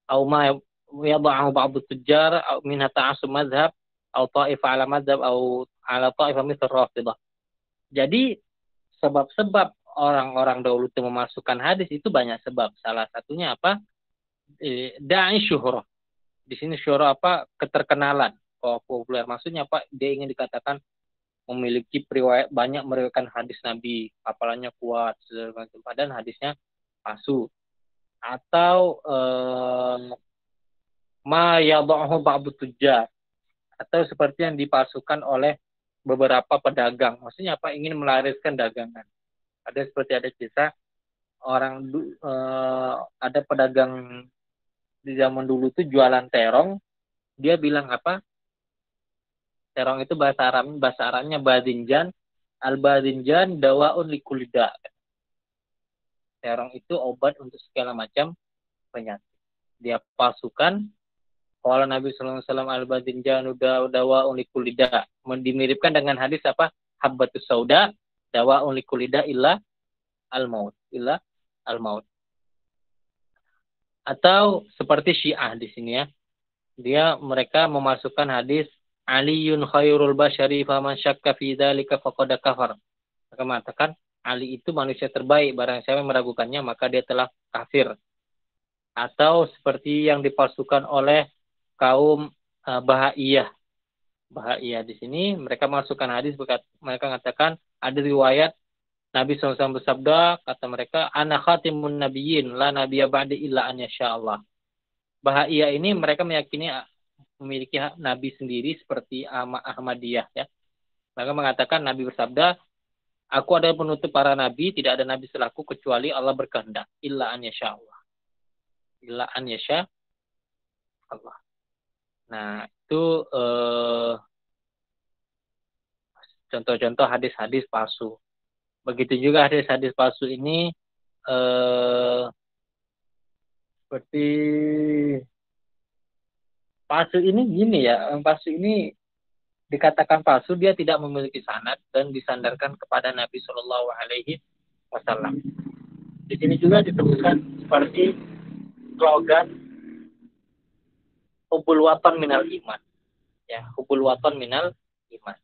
au ma yada'ahu ba'd at-tujjar au minha ta'assub madhhab au ta'ifah ala madhhab au ala ta'ifah mithl Rafidah. Jadi sebab-sebab orang-orang dahulu itu memasukkan hadis itu banyak sebab. Salah satunya apa? Da'i syuhrah. Di sini syuhrah apa? Keterkenalan. Populer. Maksudnya apa? Dia ingin dikatakan memiliki banyak meriwayatkan hadis Nabi, hafalannya kuat, padahal hadisnya palsu. Atau ma yadhahu ba'd tujjar, atau seperti yang dipalsukan oleh beberapa pedagang. Maksudnya apa? Ingin melariskan dagangan. Ada kisah orang ada pedagang di zaman dulu itu jualan terong, dia bilang apa? Terong itu bahasa Arabnya badinjan, al-badinjan dawaun likulida. Terong itu obat untuk segala macam penyakit. Dia palsukan. Kalau Nabi sallallahu alaihi wasallam al-badinjan dawaun likulida, dimiripkan dengan hadis apa? Habbatus sauda dawaun likulida illa al-maut. Atau seperti Syiah di sini ya. Mereka memasukkan hadis Aliyun khairul basyari faman syakka fi dzalika faqad kafar. Mereka mengatakan Ali itu manusia terbaik, barang siapa yang meragukannya maka dia telah kafir. Atau seperti yang dipalsukan oleh kaum Bahaiyah. Bahaiyah di sini mereka masukkan hadis, mereka mengatakan ada riwayat Nabi SAW bersabda, kata mereka, ana khatimun nabiyyin la nabiyya ba'di illa an yasha Allah. Bahaiyah ini mereka meyakini memiliki nabi sendiri seperti Ahmadiyah ya. Maka mengatakan Nabi bersabda, aku adalah penutup para nabi, tidak ada nabi selaku kecuali Allah berkehendak. Illa an yasha Allah. Illa an yasha Allah. Nah, itu contoh-contoh hadis-hadis palsu. Begitu juga hadis-hadis palsu ini seperti palsu ini gini ya, palsu ini dikatakan palsu, dia tidak memiliki sanad dan disandarkan kepada Nabi Shallallahu Alaihi Wasallam. Di sini juga disebutkan seperti slogan hubul watan minal iman, ya, hubul watan minal iman.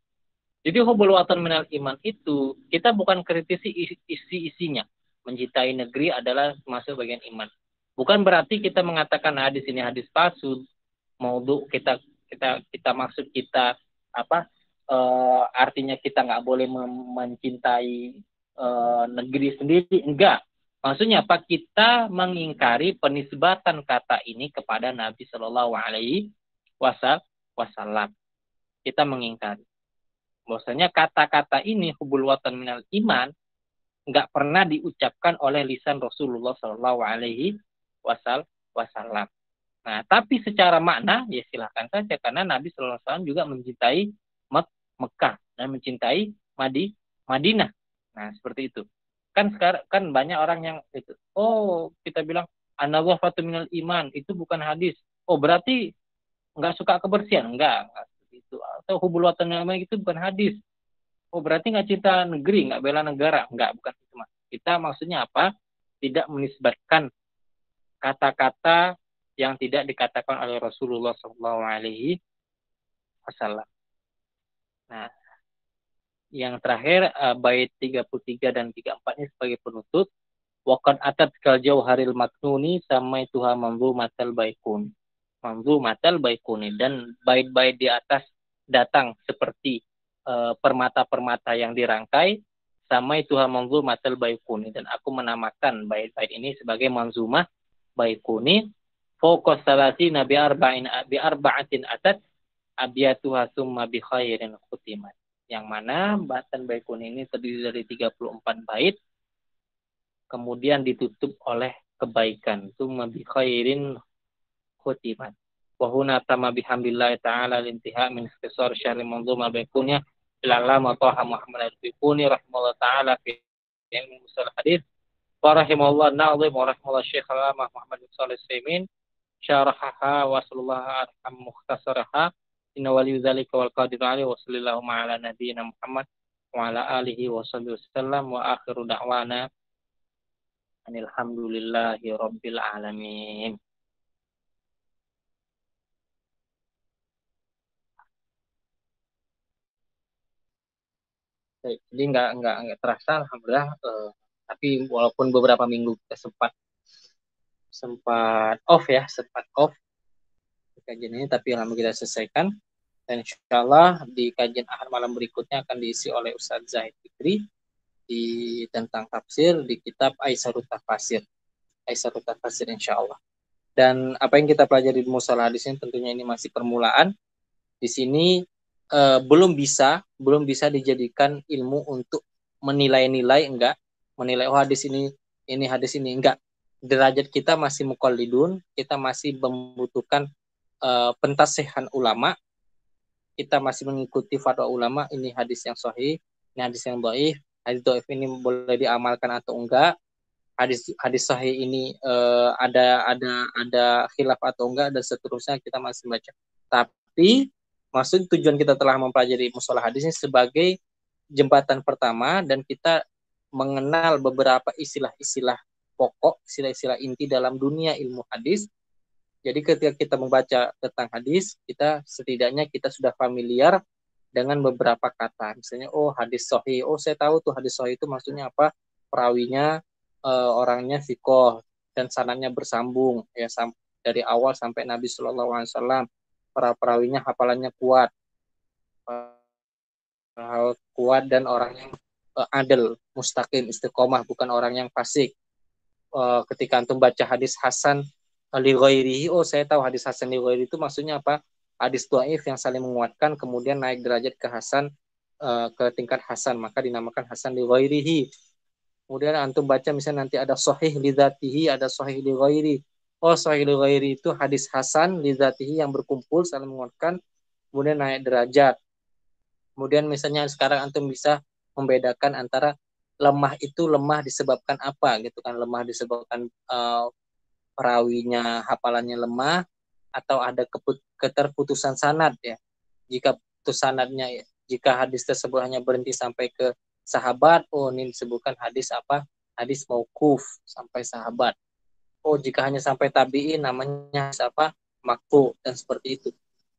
Jadi hubul watan minal iman itu kita bukan kritisi isi-isinya. Mencintai negeri adalah masuk bagian iman. Bukan berarti kita mengatakan hadis ini hadis palsu, maudhu kita maksud kita apa artinya kita nggak boleh mencintai negeri sendiri, enggak. Maksudnya apa? Kita mengingkari penisbatan kata ini kepada Nabi Shallallahu Alaihi Wasallam. Kita mengingkari. Bahwasanya kata-kata ini hubul watan minal iman nggak pernah diucapkan oleh lisan Rasulullah Shallallahu Alaihi Wasallam. Nah, tapi secara makna ya silahkan saja karena Nabi Shallallahu Alaihi Wasallam juga mencintai Mekah dan mencintai Madinah. Nah, seperti itu. Kan sekarang kan banyak orang yang itu. Oh, kita bilang an-nadhafatu minal iman, itu bukan hadis. Oh, berarti nggak suka kebersihan? Enggak seperti itu. Atau hubul watan minal iman itu bukan hadis. Oh, berarti nggak cinta negeri, nggak bela negara? Enggak, bukan itu, Mas. Kita maksudnya apa? Tidak menisbatkan kata-kata yang tidak dikatakan oleh Rasulullah Shallallahu Alaihi Wasallam. Nah, yang terakhir bait 33 dan 34-nya sebagai penutup. Waqad atat kal jauharil maknuni samai tuha manzumatal baikun. Manzumatal baikuni, dan bait-bait di atas datang seperti permata-permata yang dirangkai, samai tuha manzumatal baikuni, dan aku menamakan bait-bait ini sebagai manzumah baikuni. Fokus salati nabi arba'atin atat abiyatuha summa bi khairin khutimat. Yang mana batan baikun ini terdiri dari 34 bait, kemudian ditutup oleh kebaikan. Summa bi khairin khutimat. Wa huna tama bihamdillah ta'ala lintiha min ikhtisar syar'i manzumah baikunnya al-allamah Thaha Muhammad al-Baiquni rahimahullah ta'ala fi ilmi usul hadis. Wa rahimahullah na'zim wa rahimahullah Syekh al-Allamah Muhammad bin Shalih Al-Utsaimin syarahaha wa sallallahu arham mukhtasaraha. Inna wali dzalika wal qadir alaihi wa sallallahu ala nabiyyina Muhammad wa ala alihi wa sahbihi wasallam wa akhiru da'wana alhamdulillahi rabbil alamin. Jadi nggak terasa alhamdulillah, tapi walaupun beberapa minggu kita sempat off kajian ini, tapi alhamdulillah kita selesaikan. Dan insya Allah di kajian ahad malam berikutnya akan diisi oleh Ustadz Zahid Fikri tentang tafsir di kitab Aisarut Tafasir insya Allah. Dan apa yang kita pelajari di musalah hadis ini tentunya ini masih permulaan. Di sini belum bisa dijadikan ilmu untuk menilai-nilai, enggak. Menilai hadis ini enggak. Derajat kita masih muqallidun, kita masih membutuhkan pentasihan ulama. Kita masih mengikuti fatwa ulama, ini hadis yang sahih, ini hadis yang dhaif, hadis dhaif ini boleh diamalkan atau enggak, hadis sahih ini ada khilaf atau enggak, dan seterusnya kita masih baca. Tapi maksud tujuan kita telah mempelajari mustalah hadis ini sebagai jembatan pertama, dan kita mengenal beberapa istilah-istilah pokok, istilah-istilah inti dalam dunia ilmu hadis. Jadi ketika kita membaca tentang hadis, setidaknya kita sudah familiar dengan beberapa kata. Misalnya, oh hadis sahih, oh saya tahu tuh hadis sahih itu maksudnya apa, perawinya orangnya thiqah dan sanadnya bersambung, ya dari awal sampai Nabi Shallallahu Alaihi Wasallam. Para perawinya hafalannya kuat dan orangnya adil, mustaqim, istiqomah, bukan orang yang fasik. Ketika antum baca hadis hasan li ghairihi, oh saya tahu hadis hasan li ghairihi itu maksudnya apa, hadis dhaif yang saling menguatkan kemudian naik derajat ke hasan, ke tingkat hasan, maka dinamakan hasan li ghairihi. Kemudian antum baca misalnya nanti ada sahih li dzatihi, ada sahih li ghairi, oh sahih li ghairi itu hadis hasan li dzatihi yang berkumpul saling menguatkan kemudian naik derajat. Kemudian misalnya sekarang antum bisa membedakan antara lemah itu lemah disebabkan apa gitu kan, lemah disebabkan perawinya hafalannya lemah, atau ada keterputusan sanad ya. Jika terputus sanadnya ya. Jika hadis tersebut hanya berhenti sampai ke sahabat, oh ini disebutkan hadis apa? Hadis mauquf sampai sahabat. Oh, jika hanya sampai tabi'in namanya hadis apa? Maqtu, dan seperti itu.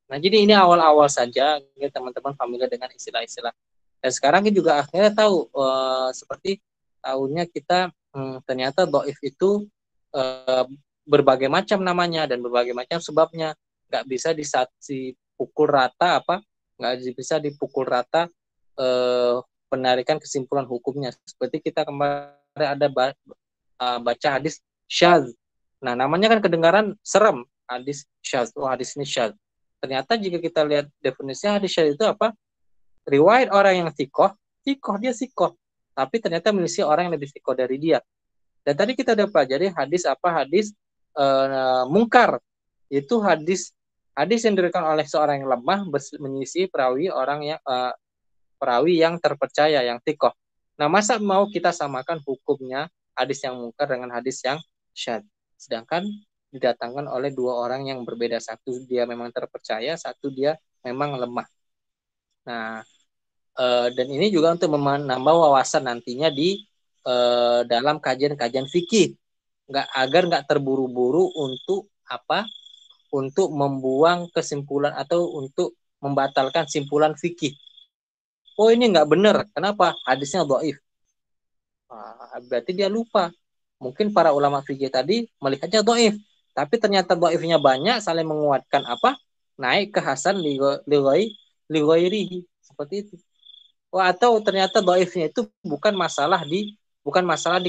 Nah, jadi ini awal-awal saja ya, teman-teman familiar dengan istilah-istilah. Dan sekarang kita juga akhirnya tahu seperti tahunya kita ternyata dhaif itu berbagai macam namanya dan berbagai macam sebabnya. Nggak bisa dipukul rata apa? Nggak bisa dipukul rata penarikan kesimpulan hukumnya. Seperti kita kemarin ada baca hadis syadz. Nah, namanya kan kedengaran serem, hadis syadz. Oh, hadis ini syadz. Ternyata jika kita lihat definisinya hadis syadz itu apa? Riwayat orang yang sikoh dia sikoh. Tapi ternyata memiliki orang yang lebih sikoh dari dia. Dan tadi kita udah pelajari hadis apa? Hadis mungkar. Itu hadis yang diriwayatkan oleh seorang yang lemah menyisi perawi yang terpercaya, yang sikoh. Nah, masa mau kita samakan hukumnya hadis yang mungkar dengan hadis yang syadz? Sedangkan didatangkan oleh dua orang yang berbeda. Satu dia memang terpercaya, satu dia memang lemah. Nah, dan ini juga untuk menambah wawasan nantinya di dalam kajian-kajian fikih, agar nggak terburu-buru untuk apa? Untuk membuang kesimpulan atau untuk membatalkan simpulan fikih. Oh, ini nggak benar. Kenapa? Hadisnya dhaif. Berarti dia lupa. Mungkin para ulama fikih tadi melihatnya dhaif, tapi ternyata dhaifnya banyak, saling menguatkan apa? Naik ke hasan li ghairihi. Seperti itu. Atau ternyata dhaifnya itu bukan masalah di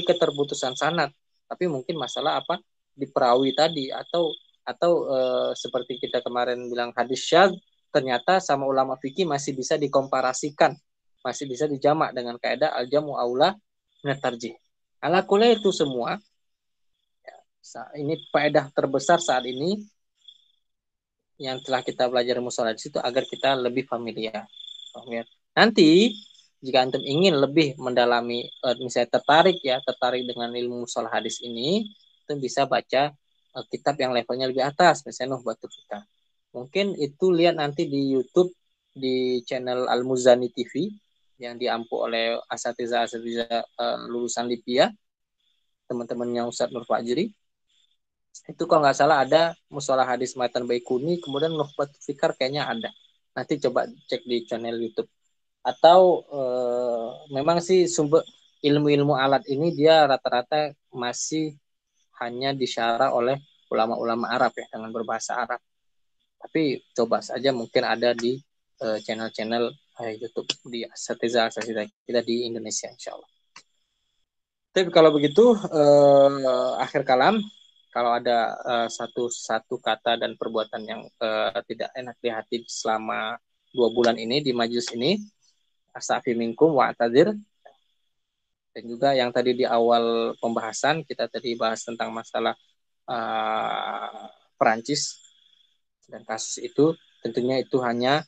keterputusan sanad, tapi mungkin masalah apa? Di perawi tadi, atau seperti kita kemarin bilang hadis syadz, ternyata sama ulama fikih masih bisa dikomparasikan, masih bisa dijamak dengan kaidah al-jamu aula min tarjih. Ala kulli itu semua ini faedah terbesar saat ini yang telah kita belajar mustalah hadis itu agar kita lebih familiar. Nanti jika antum ingin lebih mendalami, misalnya tertarik dengan ilmu mustalah hadis ini, itu bisa baca kitab yang levelnya lebih atas, misalnya Nuhbatul Fikah. Mungkin itu lihat nanti di YouTube di channel Al-Muzani TV yang diampu oleh asatidzah lulusan Lipia, teman-temannya Ustadz Nur Fajri. Itu kalau nggak salah ada mustalah hadis matan Baikuni, kemudian Nuhbatul Fikar kayaknya ada. Nanti coba cek di channel YouTube. Atau memang sih sumber ilmu-ilmu alat ini dia rata-rata masih hanya disyarah oleh ulama-ulama Arab ya, dengan berbahasa Arab. Tapi coba saja mungkin ada di channel-channel YouTube di asatidzah kita di Indonesia, insya Allah. Tapi kalau begitu akhir kalam, kalau ada satu kata dan perbuatan yang tidak enak di hati selama 2 bulan ini di majelis ini, astaghfir minkum wa a'tadzir. Dan juga yang tadi di awal pembahasan kita tadi bahas tentang masalah Perancis dan kasus itu, tentunya itu hanya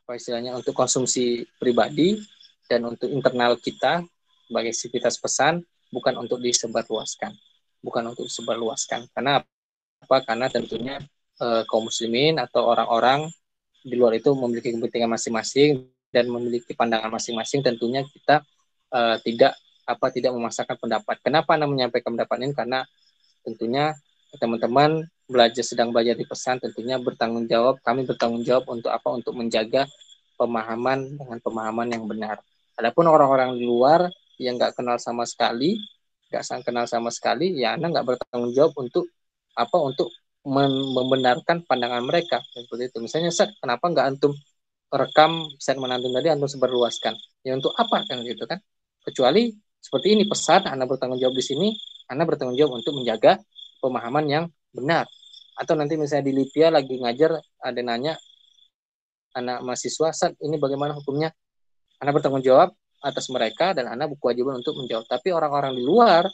apa istilahnya untuk konsumsi pribadi dan untuk internal kita sebagai sivitas pesan, bukan untuk disebarluaskan. Karena apa? Karena tentunya kaum muslimin atau orang-orang di luar itu memiliki kepentingan masing-masing dan memiliki pandangan masing-masing. Tentunya kita tidak memaksakan pendapat. Kenapa Anda menyampaikan pendapat ini? Karena tentunya teman-teman sedang belajar di pesan, tentunya kami bertanggung jawab untuk apa? Untuk menjaga pemahaman dengan pemahaman yang benar. Adapun orang-orang di luar yang nggak kenal sama sekali, ya Anda nggak bertanggung jawab untuk apa? Untuk membenarkan pandangan mereka. Seperti itu. Misalnya, kenapa nggak antum rekam statement antum tadi, antum sebarluaskan? Ya untuk apa kan gitu kan? Kecuali seperti ini pesan, Anda bertanggung jawab di sini, Anda bertanggung jawab untuk menjaga pemahaman yang benar. Atau nanti misalnya di Lipia lagi ngajar, ada nanya anak mahasiswa, ini bagaimana hukumnya? Anda bertanggung jawab atas mereka dan Anda berkewajiban untuk menjawab. Tapi orang-orang di luar,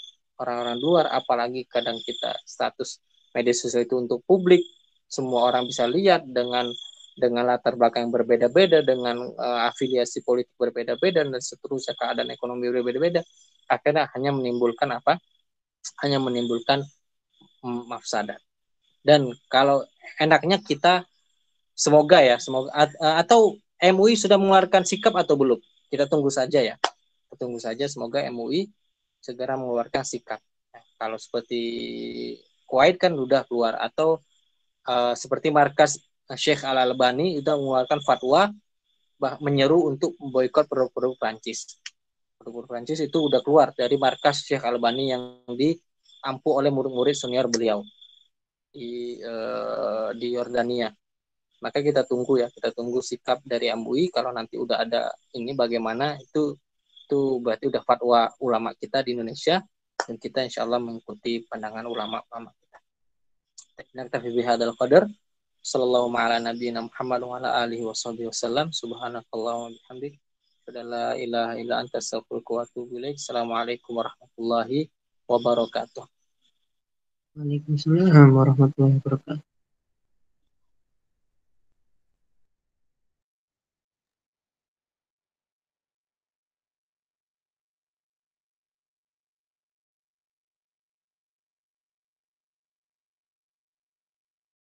apalagi kadang kita status media sosial itu untuk publik, semua orang bisa lihat dengan latar belakang yang berbeda-beda, dengan afiliasi politik berbeda-beda dan seterusnya, keadaan ekonomi berbeda-beda, akhirnya hanya menimbulkan mafsadat. Dan kalau enaknya kita Semoga ya, semoga atau MUI sudah mengeluarkan sikap atau belum? Kita tunggu saja ya. Kita tunggu saja, semoga MUI segera mengeluarkan sikap. Nah, kalau seperti Kuwait kan udah keluar, atau seperti markas Syekh Al-Albani itu mengeluarkan fatwa menyeru untuk memboikot produk-produk Prancis. Produk Prancis itu udah keluar dari markas Syekh Al-Albani yang diampu oleh murid-murid senior beliau di Yordania. Maka kita tunggu ya, kita tunggu sikap dari MUI. Kalau nanti udah ada ini bagaimana, itu berarti udah fatwa ulama kita di Indonesia, dan kita insya Allah mengikuti pandangan ulama-ulama kita. Naktafi bihadzal qadar. Sallallahu ala nabiyina Muhammad wa ala alihi wasallam. Subhanakallahumma wa bihamdik. La ilaha illa anta astaghfiruka wa atubu ilaik. Assalamualaikum warahmatullahi wabarakatuh. Waalaikumsalam warahmatullahi wabarakatuh.